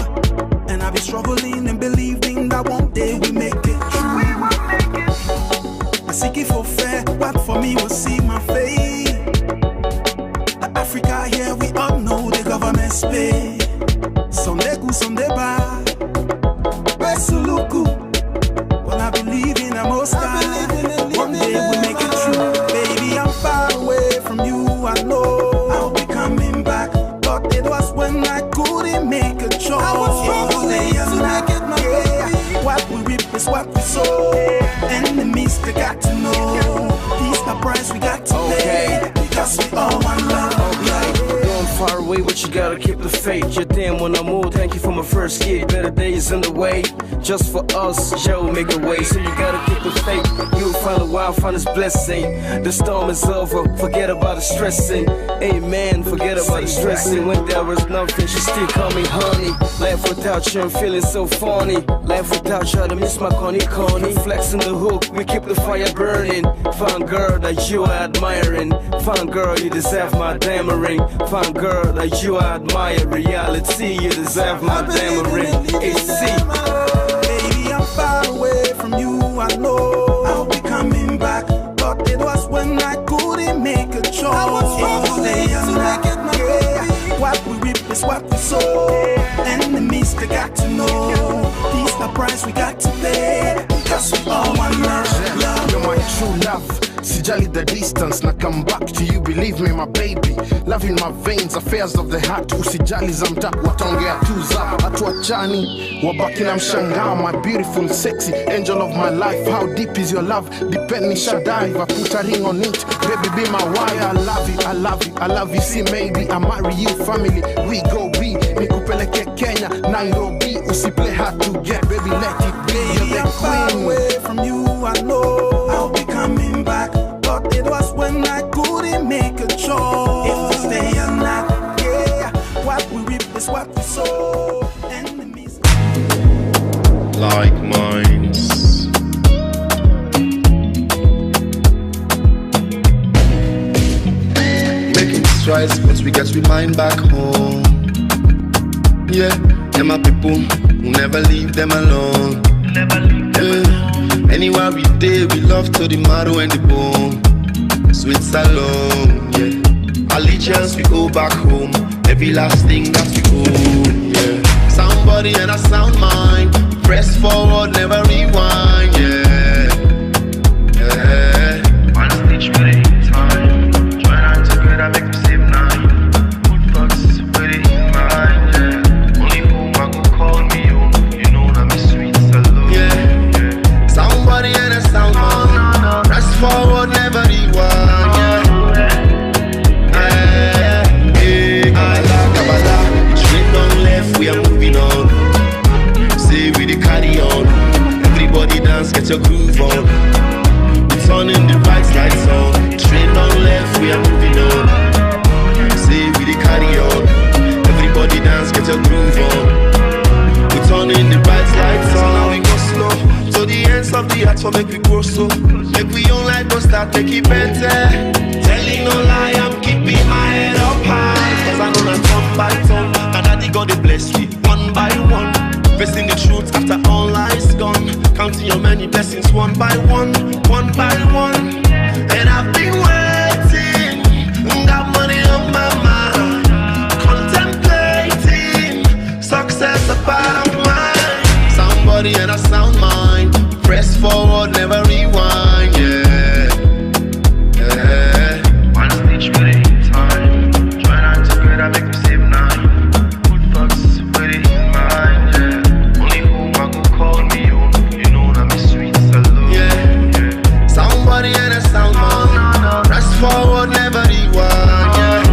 [SPEAKER 22] And I be struggling and believing that one day we make it true. I seek it for fair, what for me will see my fate. The Africa here, we all know the government's pay. Someday good, someday bad. Besuluku. But I believe in a most high. One day we make it true. Baby, I'm far away from you, I know I'll be coming back. But it was when I couldn't make a choice. I was struggling to make it my baby. What we reap is what we sow. Enemies, they got to know. This the price we got to pay. Because we all want love.
[SPEAKER 6] Going far away, but you gotta keep the faith. You're damn when I move, thank you for my first kid. Better days in the way, just for us, Joe make a way. So you gotta keep the faith, you'll find a while, find this blessing. The storm is over, forget about the stressing. Amen, forget about the stressing. When there was nothing, she still call me honey. Laugh without you, I'm feeling so funny. Laugh without you, I miss my corny. Flexing the hook, we keep the fire burning. Found girl that you are admiring. Found girl, you deserve my diamond ring. Found girl that you admire. Reality, you deserve my diamond ring. AC.
[SPEAKER 22] Baby, I'm far away from you, I know I'll be coming back. But it was when I couldn't make a choice. I was struggling to make it my baby. What we reap is what we sow. Enemies, they got to know. This the price we got to pay. Because we all want love, love.
[SPEAKER 21] You're my true love. See usijali the distance, na come back to you, believe me my baby. Love in my veins, affairs of the heart, usijali za mtaa, wataongea tu zao, hatuachani, wabaki na mshangao. My beautiful, sexy, angel of my life, how deep is your love? Depend me shall dive, I put a ring on it, baby be my wire. I love you, I love you, I love you, see maybe I marry you, family, we go be. Nikupeleke Kenya, Nairobi, usi play hard to get, baby let it be. You're the
[SPEAKER 22] far away from you, I know I'll be coming back, but it was when I couldn't make a choice. If we stay or not, yeah, what we reap is what we sow. Enemies
[SPEAKER 21] like minds,
[SPEAKER 22] making strides, but we get we mind back home. Yeah, and my people will never leave them alone. Anywhere we day, we love to the marrow and the bone. Sweet salon, yeah. Allegiance, we go back home. Every last thing that we own, yeah. Sound body and a sound mind. Press forward, never rewind, yeah. One stitch for the time. Try not to get, I make me save 9. Good thoughts, put it in mind, yeah. Only boom, I go call me home. You know that me sweet salon, yeah. Somebody and a sound man. Press forward, never rewind, yeah. Kabbalah, straight down left, we are moving on. Say we the carry on. Everybody dance, get your groove on. We turning the right lights on. Straight down left, we are moving on. Say we the carry on. Everybody dance, get your groove on. We turning the right lights on. Now we go slow. So the ends of the earth will make we grow so. Make we own light, don't start, make it better. Telling no lie, I'm keeping my head up high. Cause I know that turn by turn, and that they got the bless me one by one. Facing the truth after all lies gone. Counting your many blessings one by one, one by one. And I've been waiting, got money on my mind, contemplating success a part of mine. Somebody and a sound mind. Press forward, never rewind, yeah. One stitch for the time. Try not to get, I make me save 9. Good thoughts, put it in mind, yeah. Only whom I go call me home. You know that me sweet salon, yeah. Somebody and a sound man. Press forward, never rewind, yeah.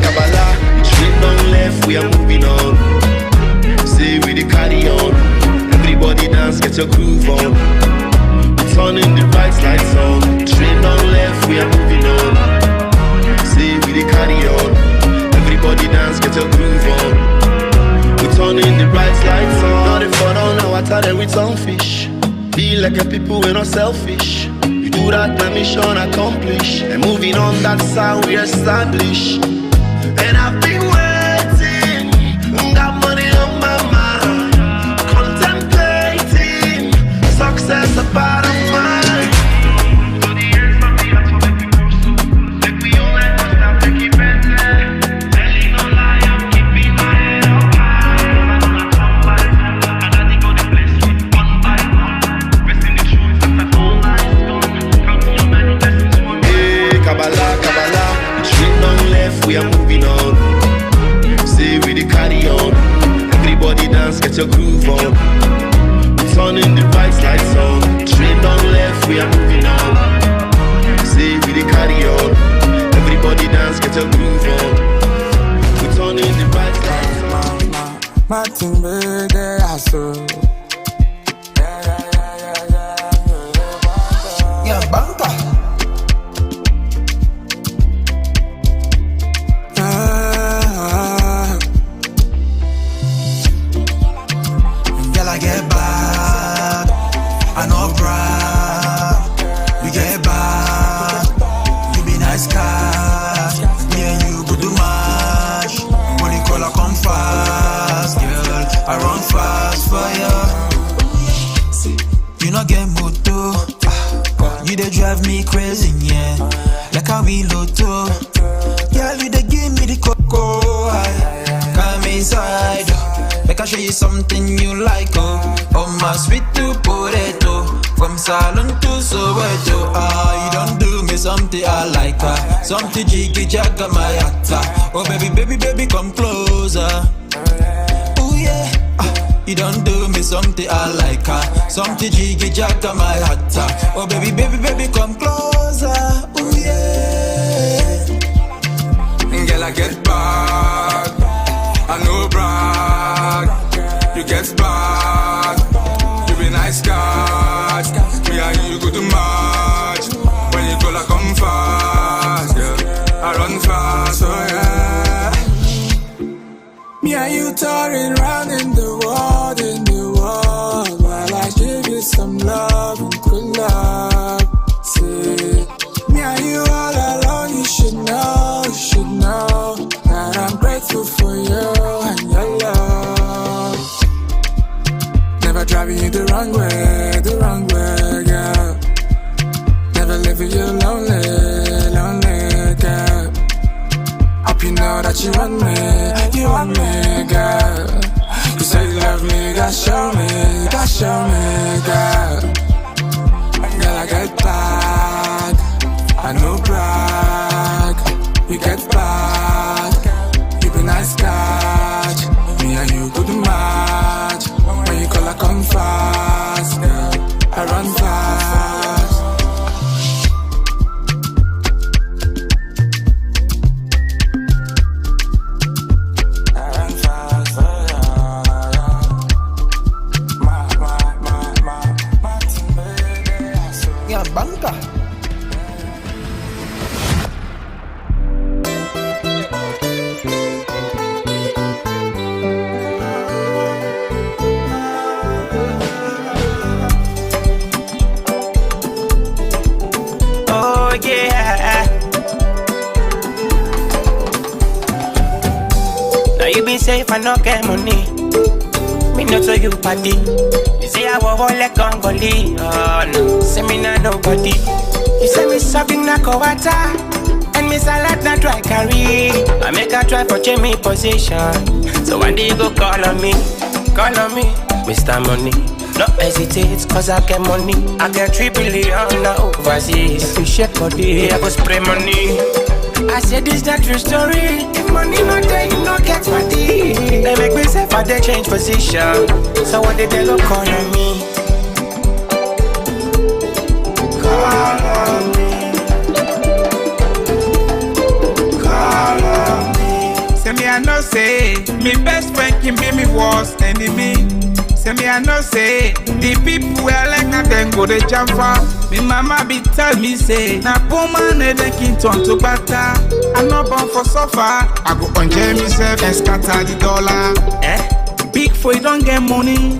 [SPEAKER 22] Kabbalah, straight down left, we are moving on. Say we the carry on. Everybody dance, get your groove on. We turning the right lights on. Straight down left, we are moving on. Say we the carry on. Everybody dance, get your groove on. We turning the right lights on. Now they fall down now, I tell them we turn fish. Be like a people, we're not selfish. We do that, my mission accomplish. And moving on, that's how we establish. And I've been waiting, got money on my mind, contemplating success a part of mine. So the ends of the earth will make me grow so. Make we all let us stop, make it better. Telling no lie, I'm keeping my head up high. I'm not turn by turn, and I think all the bless me one by one. Pressing the truth after all lies gone. Counting your many blessings one by one. Kabbalah, straight down left, we are moving on. Say we the carry on. Everybody dance, get your groove on. We turning the right lights on. Straight down left, we are moving on. Say we the carry on. Everybody dance, get your groove on. We turning the right lights on.
[SPEAKER 8] Martin Burger, I saw. Yeah, banka. I get back, I know brag. You get back, you be nice cat. Me and you go do match. When you call I come fast, girl, I run fast for you. You not get moto, you dey drive me crazy, yeah. Like a wheel auto, girl, you dey give me the cocoa. Come inside. Make I show you something you like, oh my sweet potato. From Salon to Soweto, you don't do me something I like her. Something jiggy jagga my actor. Oh baby, come closer. Oh yeah, you don't do me something I like her. Something jiggy jagga my actor. Oh baby, come closer. Oh yeah, girl I get back. I know brag. You get back. You be nice guy. Me and you go to match. When you call I come fast, yeah. I run fast, oh yeah.
[SPEAKER 10] Me and you touring round in the world, while I give you some love and good love. See, me and you all alone, you should know that I'm grateful for you and your love. Never driving you the wrong way, girl. Never leaving you lonely, girl. Hope you know that you want me, girl. You say you love me, God show me, girl. Girl, I get back, I know brag. You get back, you be nice catch. Me and you go to match. When you call I come fast, girl. I run fast.
[SPEAKER 8] Yeah, banka.
[SPEAKER 21] Oh yeah. Now you be safe and not get money. Me not so you party. You say I will hold like Congolese. Oh no, say me not nobody. You say me sucking na kowata, and me salad na try carry. I make a try for change me position. So one day you go call on me, Mr. Money. No hesitate, cause I get money. I get 3 billion overseas. If you shake body, I go spray money. I said this not true story. If money not there, you not get money. They make me say for they change position. So what did they go call on me? Call on me. Call on me.
[SPEAKER 11] Say me I know say me best friend can be me worst enemy. Say me I know say the people where like na them go they jump for. Me mama be tell me say na poor man they can turn to butter. I'm not born for suffer. I go enjoy myself and scatter the dollar. Big for you don't get money.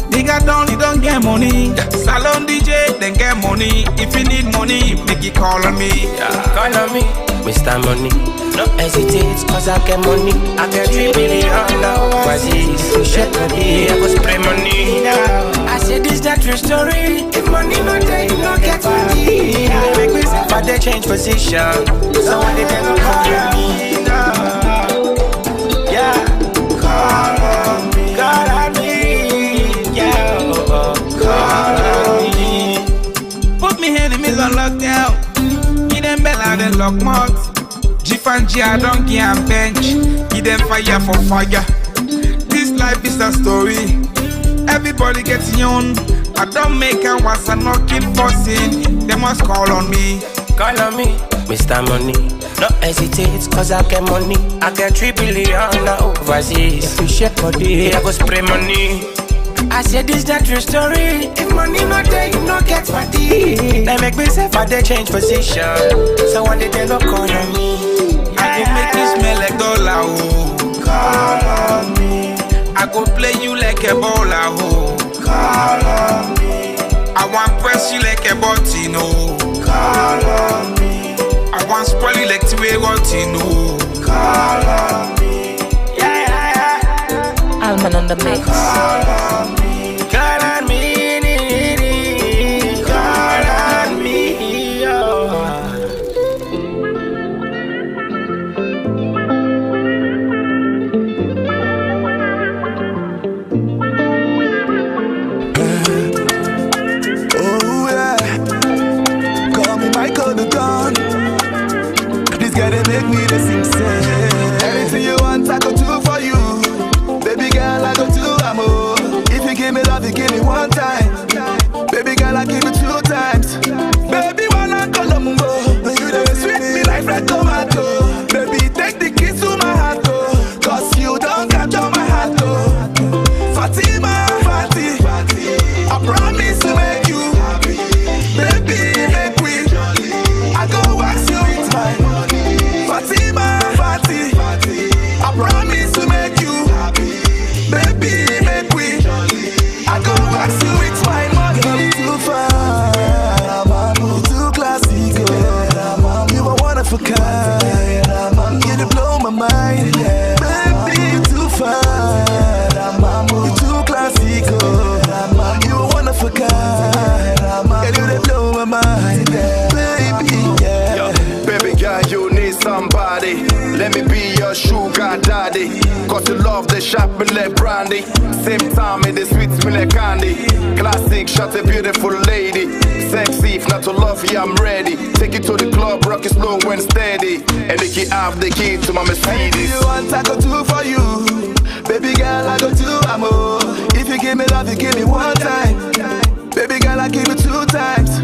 [SPEAKER 11] Nigga down you don't get money. Salon DJ then get money. If you need money make you call on me.
[SPEAKER 21] Call on me, Mr. Money. No hesitate, cause I get money. I get 3 billion overseas. You shake body, I go spray money. I said this that true story. If money not there, you don't get money. They make me say but they change position. So when they don't call on me, yeah, call on me, yeah, call on me.
[SPEAKER 11] Put me enemies on lockdown. Give them bell and then lock mouth. Gif and G, I don't give them bench. Give them fire for fire. This life is a story. Everybody gets young. I don't make a once and not keep forcing. They must call on me.
[SPEAKER 21] Call on me, Mr. Money. No hesitate, cause I get money. I get 3 billion overseas. If you shake body, I go spray money. I said this that true story. If money not there, you not get money. They make me say but they change position. So one day they don't call on me.
[SPEAKER 11] I go make you smell like dollar, oh.
[SPEAKER 21] Call on me.
[SPEAKER 11] I go play you like a baller, oh.
[SPEAKER 21] Call on me.
[SPEAKER 11] I want press you like a button, oh.
[SPEAKER 21] Call on me.
[SPEAKER 11] I want spoil you like two-way routine, oh.
[SPEAKER 21] Call on me.
[SPEAKER 13] Alman on the mix.
[SPEAKER 21] Call on me. Call on me. Call on me. Oh.
[SPEAKER 22] Oh.
[SPEAKER 23] shot me like brandy. Same time it is sweet me like candy. Classic shot a beautiful lady. Sexy, if not to love you, I'm ready. Take it to the club, rock it slow when steady. And they keep have the key to my Mercedes.
[SPEAKER 22] Anything you want, I go do for you. Baby girl, I go do amor. If you give me love, you give me one time. Baby girl, I give you 2 times.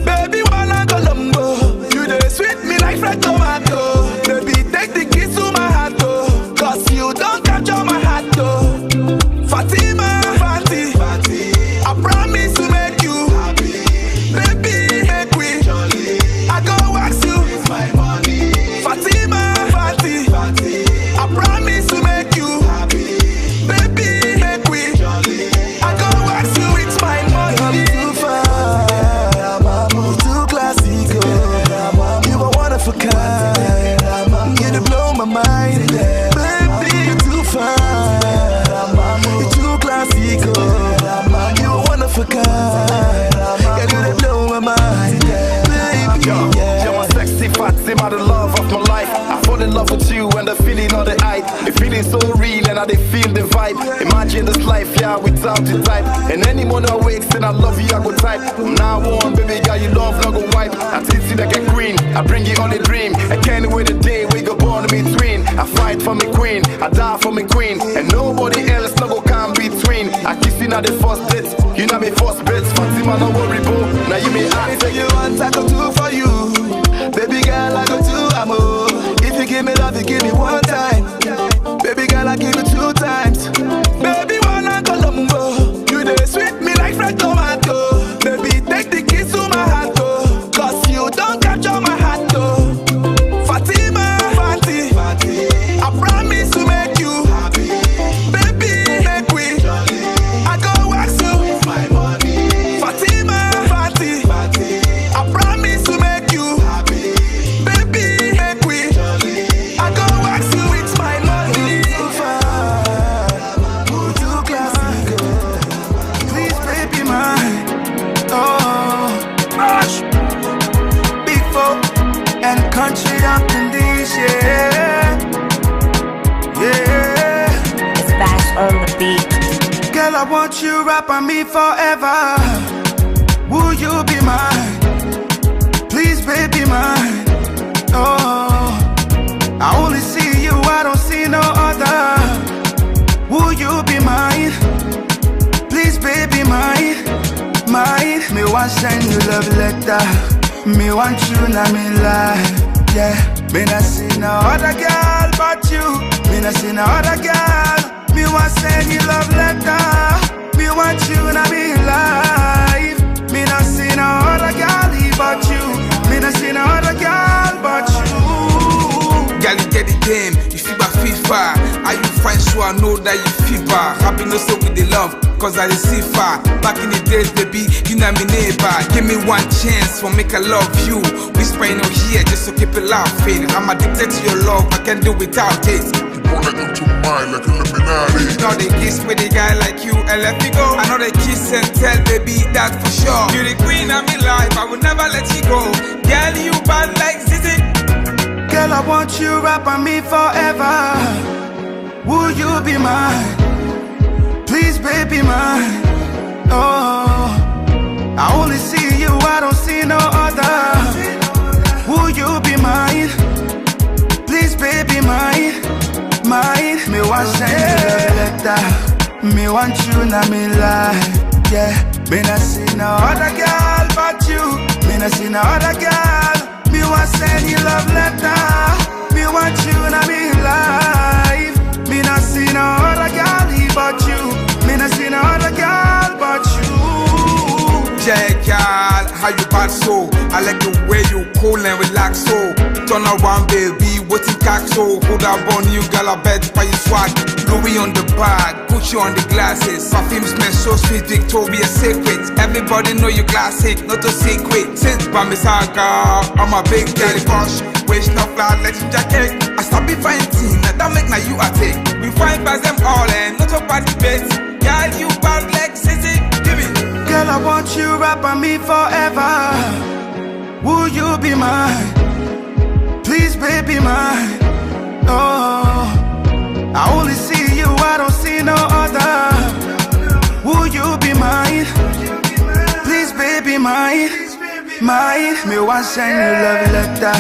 [SPEAKER 22] Baby, wanna go lumbo. You dey sweet me like fresh tomato. Baby, take the keys to my heart, oh. Cause you don't capture my heart, oh. Fatima, Fati, I promise to make you happy. Baby, make we jolly. I go wax you, it's my money. Fatima, Fati, I promise to make you happy. Baby, make we jolly. I go wax you, it's my money. I'm too far, I'm too classic, oh. You are one of a kind. You blow my mind, baby. You're too far, you're too classic, oh. You are one of a kind. You blow my mind, baby.
[SPEAKER 23] You're my sexy Fatima, the love of my life. I fall in love with you and the feeling of the eye. The feeling so real and I they feel the vibe. Imagine this life, yeah, without the type. And any morning I wake, saying I love you, I go type. From now on, baby girl, you love, not go wipe. I teach you like a queen, I bring you on a dream. I can't wait the day we go born in between. I fight for me queen, I die for me queen. And nobody else no go come between. I kiss you now the first date, you know me first bets. Fatima, no worry, bro. Now you may ask.
[SPEAKER 22] Anything you want, I go do for you. Baby girl, I go do amor. If you give me love, you give me 1 time. Baby girl, I give you 2 times. Baby, wanna go lumbo. You dey sweet me like fresh tomato. Baby, take the keys to my heart, oh. Cause you don't capture my heart, oh. Fatima, Fati, I promise to make you happy. Baby, make we jolly. I go wax you, it's my money. Fatima, Fati, I promise to make you happy. Baby, make we jolly. I go wax you, it's my money. Too far, too classic, oh. Please, baby, mine. Oh, gosh. Big folk and country up in this, yeah. Yeah.
[SPEAKER 15] It's Bash on the beat.
[SPEAKER 22] Girl, I want you right by me forever. Will you be mine? Please, baby, mine. Oh, I only see you, I don't see no other. Will you be mine? Please, baby, mine. Mine. Me want send you love letter. Me want you, now me lie. Yeah. Me not see no other girl but you. Me not see no other girl. Me want send you love letter. Me want you, now me life. Me not see no other girl but you. Me not see no other girl but you.
[SPEAKER 11] Girl, you get the game, you feel by FIFA. Are you fine, so I know that you feel bad. Happiness so with the love, cause I see far. Back in the days, baby, you know me neighbor. Give me 1 chance for make I love you. Whispering on here just to keep it laughing. I'm addicted to your love, I can't do without it.
[SPEAKER 3] You wanna into mine like Illuminati.
[SPEAKER 11] Now they kiss with a guy like you and let me go. I know they kiss and tell, baby, that for sure. You're the queen of my life, I will never let you go. Girl, you bad like Zizi.
[SPEAKER 22] Girl, I want you right by me forever. Will you be mine? Please, baby, mine. Oh, I only see you, I don't see no other. Will you be mine? Please, baby, mine. Mine. Me want send you love letter. Me want you, now me lie. Yeah. Me not see no other girl but you. Me not see no other girl. Me want send you love letter. Me want you, now me life. Me not see no other girl but you. Me not see no other girl but you.
[SPEAKER 11] Yeah, girl, how you bad so? I like the way you cool and relax so. Turn around, baby, what you got so? Hold up on you, girl, I bet by you swag. Louis on the bag, put you on the glasses. Perfume smell so sweet, Victoria's Secret. Everybody know you classic, not a secret. Since Bamisaga, I'm a big daddy crush. Waste no flat, let you jacket. I stop be fighting, that make now you a take. We find by them all and not a party bets. Girl, you bad like Sissy, give it.
[SPEAKER 22] Girl, I want you right by me forever. Will you be mine? Please, baby, mine. Oh, I only see you, I don't see you be mine? Please, baby, mine. Me want send you love letter.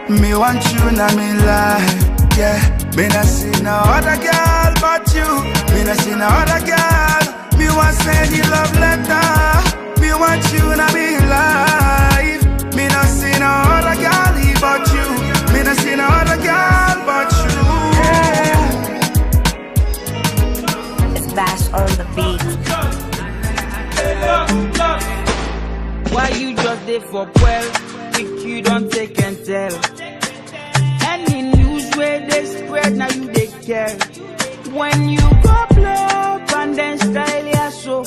[SPEAKER 22] Me want you na me life. Yeah, me not see no other girl but you. Me not see no other girl. Me want send you love letter. Me want you na me life. Me not see no other girl but you. Me not see no other girl but you. Yeah.
[SPEAKER 2] It's Bash on the beat.
[SPEAKER 13] Why you just there for 12? If you don't take and tell. Any news where they spread, now you they care. When you go blow up and then style ya so,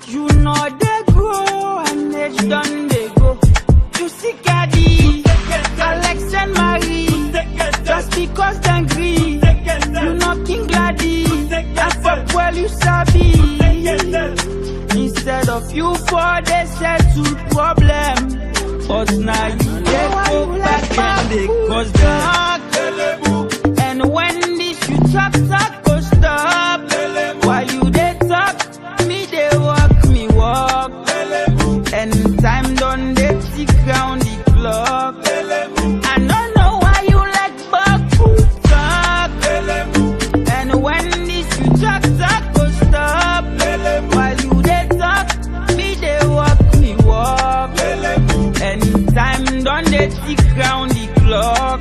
[SPEAKER 13] you know they grow and they done they go. You see Caddy, Alex and Marie, just because they agree. You know King Gladdy, that's what well you sabi. Instead of you for they settle problem, but now you they go back and they cause dark. And when this you talk go stop. While you they talk, me they walk. And time done they tick round the clock. I don't know why you like Baku talk. And when this you talk go stop. While you they talk, me they walk. And time done they tick round the clock.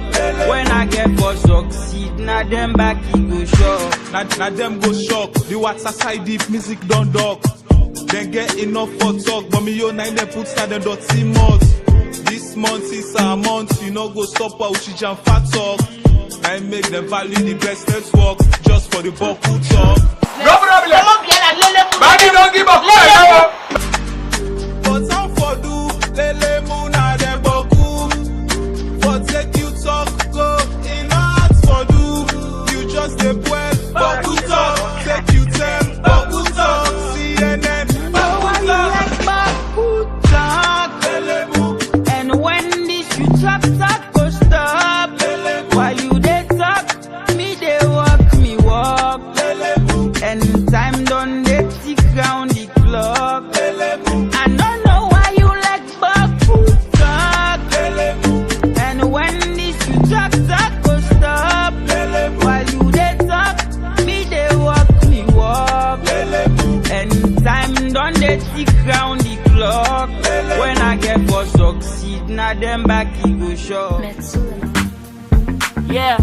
[SPEAKER 13] When I get for succeed, now them back he go shock.
[SPEAKER 16] Now them go shock. The what's aside deep music don't dog. Then get enough for talk. But me yo nine them put stand and see months. This month is a month. You know go stop out she jam fat talk. I make them value the best network just for the bulk who talk.
[SPEAKER 11] No problem. Body don't give up.
[SPEAKER 16] But how for do lele muna dem boku. For take you talk go in heart for do. You just a well boku talk. Take you tell boku talk. CNN boku
[SPEAKER 13] talk. And when this you talk go stop. While you they talk, me they walk. And time done they tick round the clock. I don't know why you like Baku talk. And when this you talk go stop. While you they talk, me they walk. And time done they tick round the clock. When I get for succeed, now them back he go show.
[SPEAKER 4] Yeah.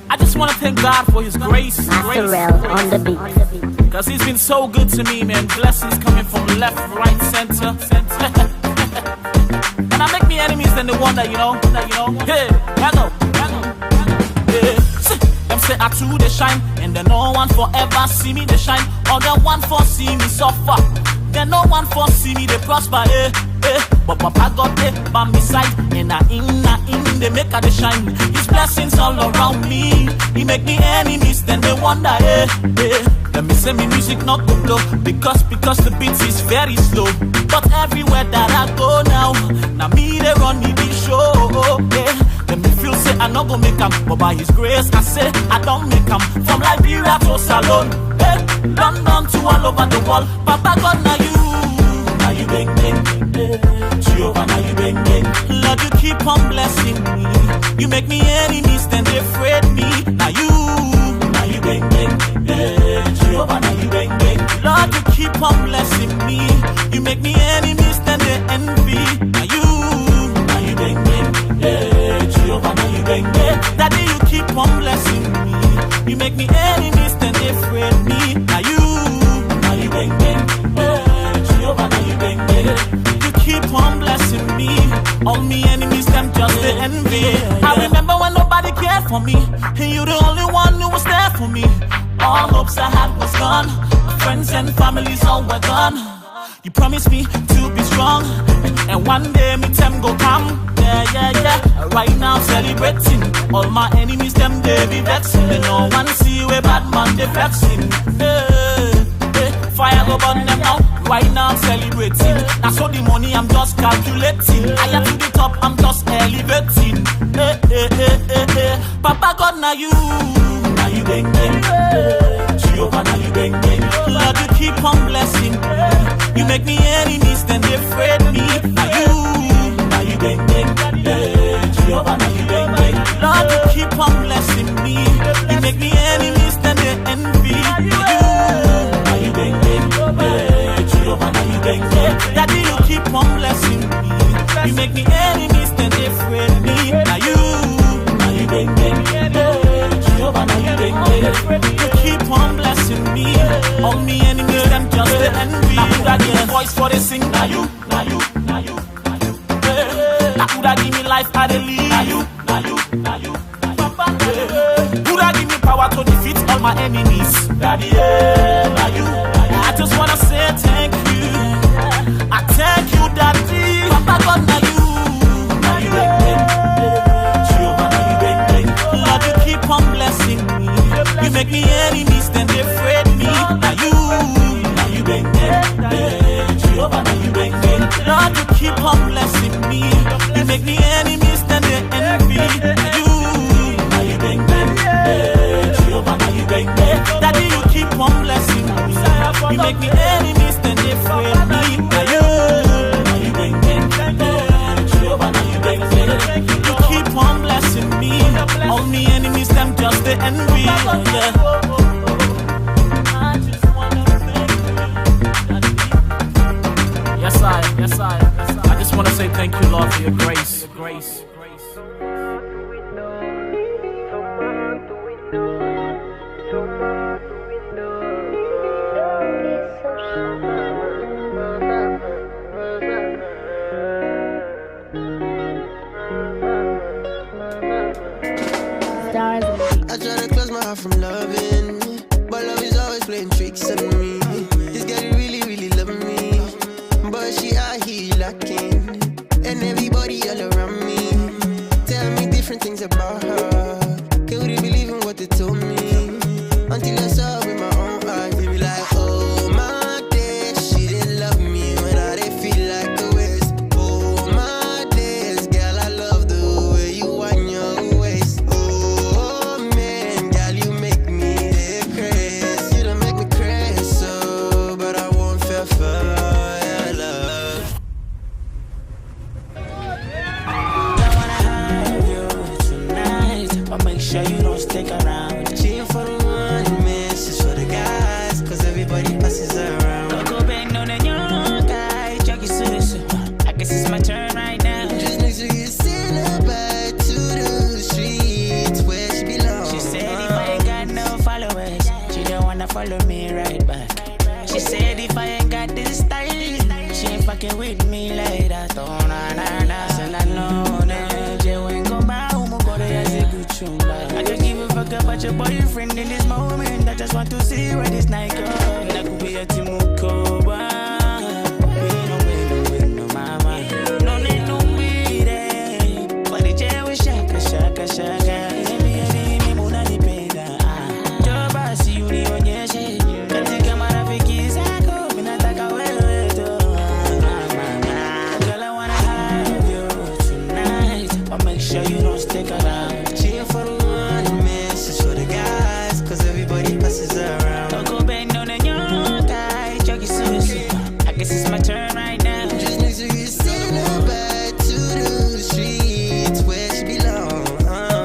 [SPEAKER 4] I just want to thank God for His grace.
[SPEAKER 2] On the beat.
[SPEAKER 4] Cause He's been so good to me, man. Blessings coming from left, right, center. And I make me enemies than the one that you know. Hey, hello. Yeah. Them say I too they shine, and then no one forever see me they shine. Or the one for see me suffer. Then no one for see me they prosper. But Papa got there by my side, and I in they make her they shine. His blessings all around me. He make me enemies, then they wonder, Let me say me music not go blow, because the beat is very slow. But everywhere that I go now me they run me the show, Let me feel say I not go make 'em, but by His grace I say I don't make 'em. From Liberia to Salon, London to all over the world. Papa God now you bang bang, Jehovah now you bang bang. Lord you keep on blessing me. You make me enemies, then they afraid me. Now you bang bang, Jehovah now you bang bang. Lord you keep on blessing me. You make me enemies, then they envy. Now you bang bang, Jehovah now you bang bang. Daddy you keep on blessing me. You make me enemies, then they afraid me. Now you bang bang, Jehovah now you bang bang. You keep on blessing me. All me enemies, them just the envy. I remember when nobody cared for me, and you the only one who was there for me. All hopes I had was gone. My friends and families all were gone. You promised me to be strong, and one day me time go come. Yeah. Right now celebrating. All my enemies, them they be vexing. And no one see where bad man they vexing. Fire go burn them now. Right now I'm celebrating. That's all the money I'm just calculating. I am to the top, I'm just elevating. Papa God now you bang bang. Jehovah now you bang bang. Lord you keep on make me enemies, then they afraid me. Now you bang bang, yeah. Jehovah, now you bang bang. Lord, you keep on blessing me. You make me enemies, then they envy. Now you bang bang, yeah. Jehovah, now you bang bang. Daddy, you keep on blessing me. You make me enemies, then they afraid me. Now you bang bang, yeah. Jehovah, now you bang bang. You keep on blessing me. All me enemies, them just the envy. Now could I get a voice for the sing? Now you. Now could I give me life at the lead? Now you. Could I give me power to defeat all my enemies? Daddy, now you. I just wanna say thank you. I thank you, Daddy. Papa God, now you bang bang. Jehovah, now you bang bang. Lord, you keep on blessing me. You make me enemies, then they afraid me. Now you bang bang. Jehovah, now you bang bang. Lord, you keep on blessing me. You make me enemies, then they envy. Now you bang bang. Jehovah, now you bang bang. Daddy, you keep on blessing me. You make me enemies, then they afraid me. Now you bang bang. Jehovah, now you bang bang. You keep on blessing me. All me enemies, them just the envy. Yeah. Yes, I just want to say thank you, Lord, for your grace.
[SPEAKER 21] I try to close my heart from loving, but love is always playing tricks on me. This girl really, really loving me, but she out here lacking, and everybody all around me tell me different things about her. Couldn't believe in what they told me until I saw it with my own eyes. They be like, oh my days, she didn't love me when I didn't feel like the waste. Oh my days, girl, I love the way you wind your waist. Oh man, girl, you make me crazy. You don't make me crazy, so but I won't fall for your love.
[SPEAKER 5] But make sure you don't stick around.
[SPEAKER 21] Cheating for the one, man, she's for the guys, cause everybody passes around.
[SPEAKER 5] Don't go back, no, then you're guy. Jackie Susan, I guess it's my turn right now.
[SPEAKER 21] Just make sure you send her back to the streets where she belongs.
[SPEAKER 5] She said if I ain't got no followers, she don't wanna follow me right back. She said if I ain't got this style, she ain't fucking with me like that. Oh, nah, nah, nah. So I know that you ain't gon' buy I just give a fuck about your boyfriend in this moment. I just want to see where this night goes. I could be a Timukoba. We no mama. No need no meeting. But the jail was shaka. Me muna ni peda. Joba si uni onyeshe. Katika marafiki zako. Minataka wewe to. Girl, I wanna have you tonight. But make sure you don't stick around.
[SPEAKER 21] For the one, man, she's for the guys, cause everybody passes around.
[SPEAKER 5] Don't go back, no, then you're guy. Jackie Susan, I guess it's my turn right now.
[SPEAKER 21] Just make sure you send her back to the streets where she belongs.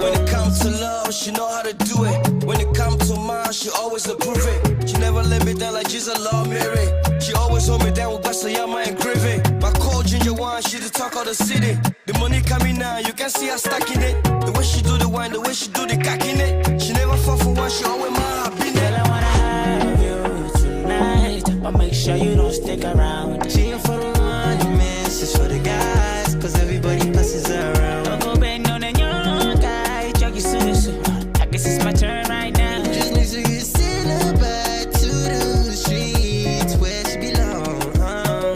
[SPEAKER 12] When it comes to love, she know how to do it. When it comes to mine, she always approve it. She never let me down like Jesus love Mary. She always hold me down with Basayama and Gravy. My cold ginger wine, she the talk of the city. The money coming now, you can see her stacking it. The way she do the wine, the way she do the cocking it. She never fall for one, she always my been
[SPEAKER 5] Girl, I wanna have you tonight, but make sure you don't stick around.
[SPEAKER 21] Cheating for the one, man, she's for the guys, cause everybody passes around.
[SPEAKER 5] Don't go back, no, then you're guy. Jackie Susan, I guess it's my turn right now.
[SPEAKER 21] Just make sure you send her back to the streets where she belongs.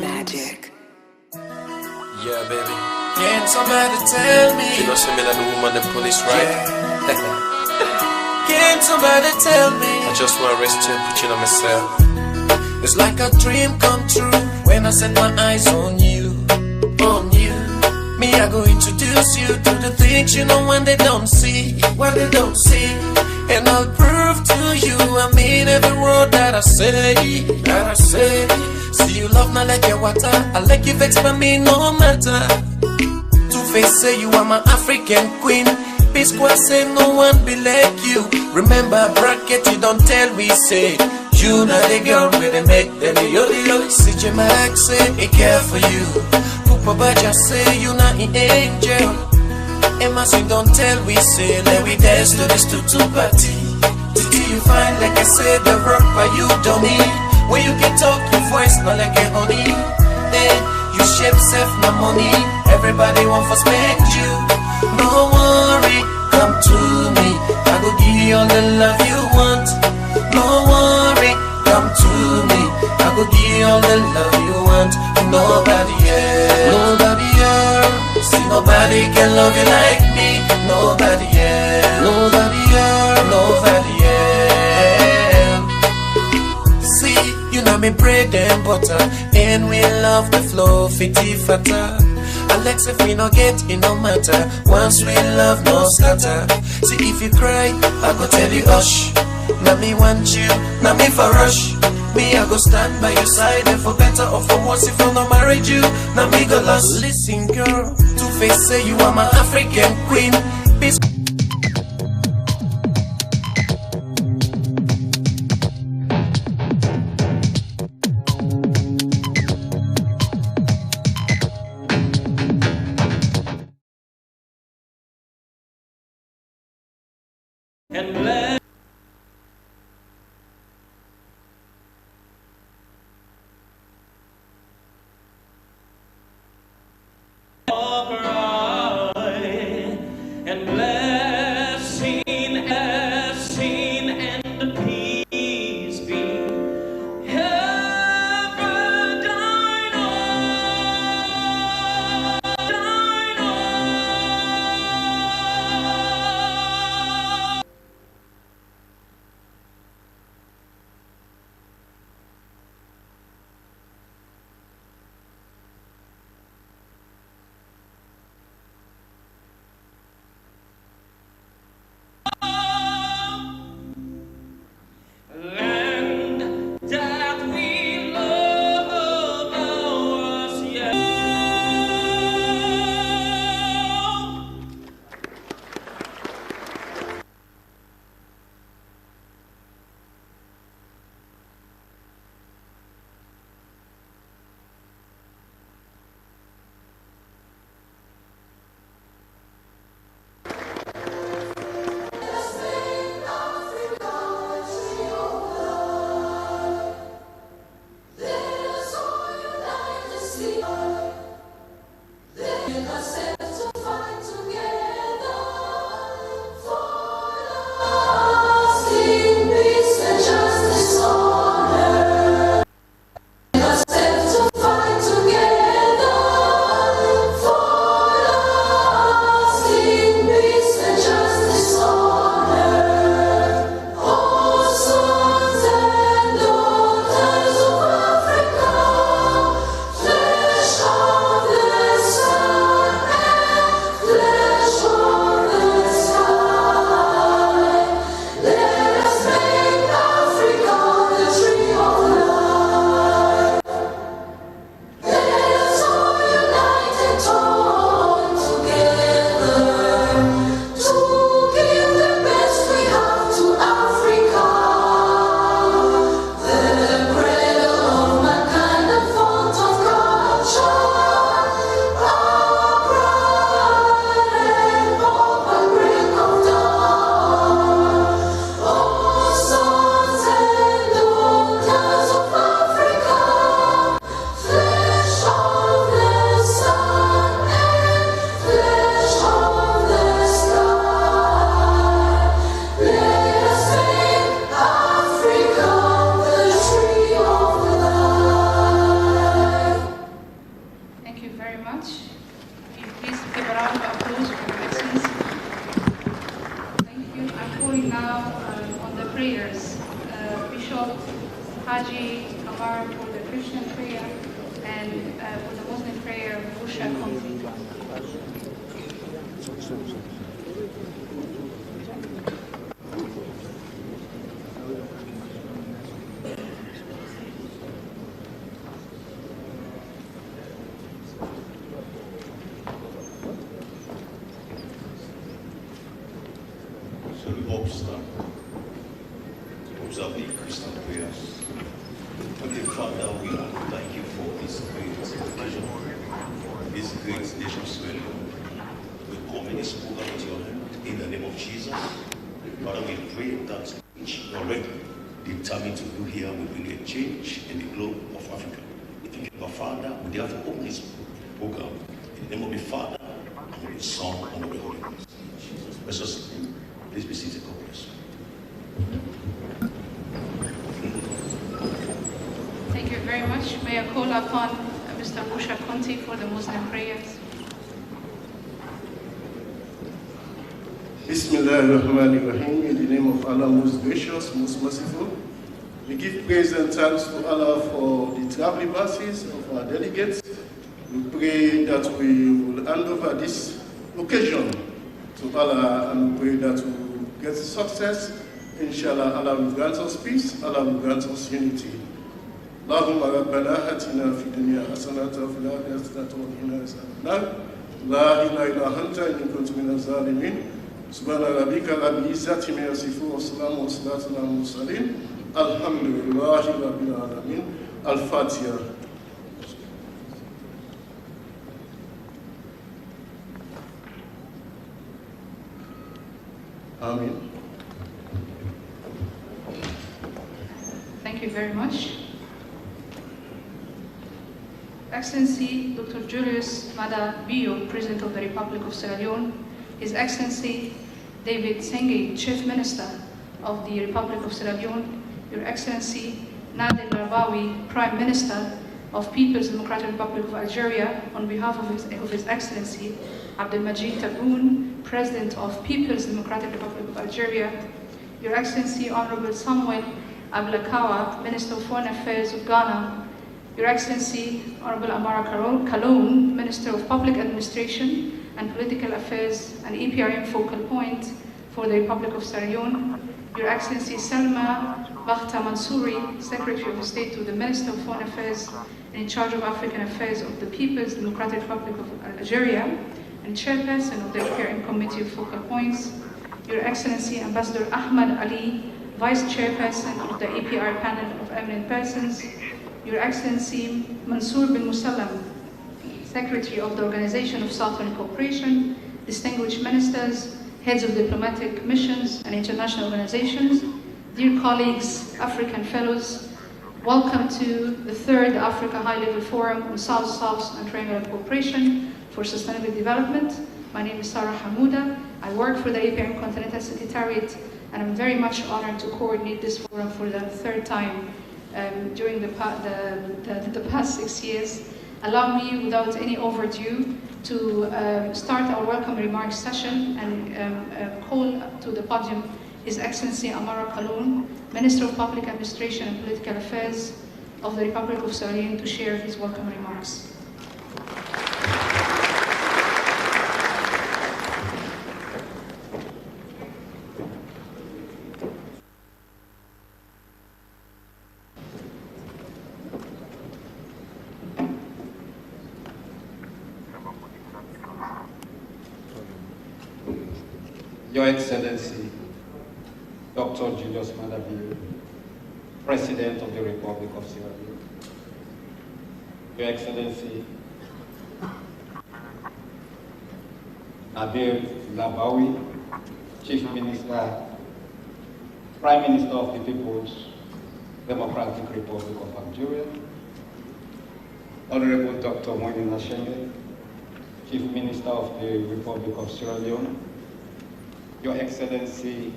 [SPEAKER 21] Magic.
[SPEAKER 17] Yeah, baby.
[SPEAKER 24] Can somebody tell me?
[SPEAKER 17] You know, some men are the woman, the police, right?
[SPEAKER 24] Can somebody tell me?
[SPEAKER 17] I just want to rest you and put you on myself.
[SPEAKER 24] It's like a dream come true when I set my eyes on you, on you. Me, I go introduce you to the things you know when they don't see, when they don't see. And I'll prove to you I mean every word that I say, that I say. See See you love now like your water. I like you vex for me no matter. Two-Face say you are my African queen. P-Square say no one be like you. Remember bracket you don't tell we say. You not the girl with the make them yo. CJ Max say he care for you. Papa Baja say you not an angel. Emma say don't tell we say. Let we dance to this tutu party. Till you find like I say the rock but you don't need. When you can talk your voice not like a honey. Then you shape self my money. Everybody want for spend you. No worry, come to me. I go give you all the love you want. No worry, come to me. I go give you all the love you want. Nobody else, nobody else. See nobody can love you like me. Nobody else, nobody else, nobody else. See, you know me bread and butter, and we love the flow, fitty fatter. Alex, if we no get it no matter. Once we love no scatter. See if you cry, I go tell you hush. Now me want you, now me for rush. Me I go stand by your side, and for better or for worse, if I no married you, now me go lost. Listen girl, Two-Face say you are my African queen. Peace.
[SPEAKER 4] And let and blessing, blessing and peace be ever thine land that we love ours, yeah.
[SPEAKER 1] Haji Amar for the Christian prayer, and for the Muslim prayer, Busha Komzi.
[SPEAKER 7] we want to thank you for this great occasion, this great nation, Sierra Leone. We commit this program into your hand in the name of Jesus. Father, we pray that each already determined to do here will bring a change in the globe of Africa. We thank you, our Father. We therefore open this program in the name of the Father, and of the Son, and of the Holy Ghost. In Jesus' precious name, please be seated, God bless you.
[SPEAKER 1] Thank you very much. May I call upon Mr. Busha Conti for the Muslim prayers.
[SPEAKER 14] Bismillahirrahmanirrahim. In the name of Allah, most gracious, most merciful. We give praise and thanks to Allah for the traveling mercies of our delegates. We pray that we will hand over this occasion to Allah, and we pray that we will get success. Inshallah, Allah will grant us peace, Allah will grant us unity. اللهم ربنا آتنا في الدنيا حسنة وفي الآخرة حسنة وقنا عذاب النار لا إله إلا أنت إني كنت من الظالمين سبحان ربك رب العزة عما يصفون والسلام على المرسلين الحمد لله رب العالمين الفاتحة. Amen.
[SPEAKER 1] Thank you very much. Excellency Dr. Julius Mada Bio, President of the Republic of Sierra Leone, His Excellency David Sengi, Chief Minister of the Republic of Sierra Leone, Your Excellency Nader Larbawi, Prime Minister of People's Democratic Republic of Algeria, on behalf of His Excellency Abdelmajid Tebboune, President of People's Democratic Republic of Algeria, Your Excellency Honorable Samuel Ablakawa, Minister of Foreign Affairs of Ghana, Your Excellency Honorable Amara Kalone, Minister of Public Administration and Political Affairs and EPRM Focal Point for the Republic of Sierra Leone, Your Excellency Selma Bakhta Mansouri, Secretary of State to the Minister of Foreign Affairs and in charge of African Affairs of the People's Democratic Republic of Algeria and Chairperson of the EPRM Committee of Focal Points, Your Excellency Ambassador Ahmad Ali, Vice Chairperson of the EPR Panel of Eminent Persons, Your Excellency Mansour bin Musallam, Secretary of the Organization of Southern Cooperation, distinguished ministers, heads of diplomatic missions and international organizations, dear colleagues, African fellows, welcome to the 3rd Africa High-Level Forum on South-South and Triangular Cooperation for Sustainable Development. My name is Sarah Hamouda. I work for the APM Continental Secretariat, and I'm very much honored to coordinate this forum for the 3rd time during the past 6 years. Allow me, without any overdue, to start our welcome remarks session and call to the podium His Excellency Amara Kalone, Minister of Public Administration and Political Affairs of the Republic of Sierra Leone, to share his welcome remarks.
[SPEAKER 18] Your Excellency, Dr. Julius Mada Bio, President of the Republic of Sierra Leone. Your Excellency, Nader Larbawi, Chief Minister, Prime Minister of the People's Democratic Republic of Algeria, Honorable Dr. Moïni Nashenge, Chief Minister of the Republic of Sierra Leone, Your Excellency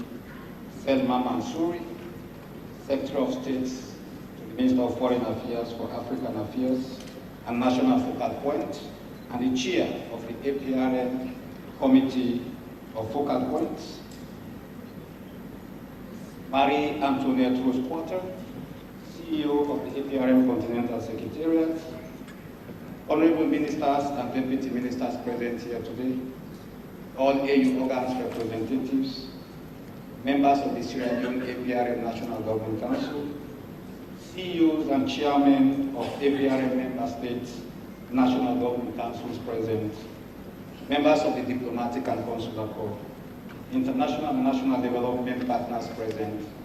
[SPEAKER 18] Selma Mansouri, Secretary of State to the Minister of Foreign Affairs for African Affairs and National Focal Point, and the Chair of the APRM Committee of Focal Points, Marie Antoinette Rose-Porter, CEO of the APRM Continental Secretariat, Honorable Ministers and Deputy Ministers present here today, all AU organs representatives, members of the Sierra Leone APRM National Government Council, CEOs and chairmen of APRM member states National Government Councils present, members of the Diplomatic and Consular Corps, international and national development partners present,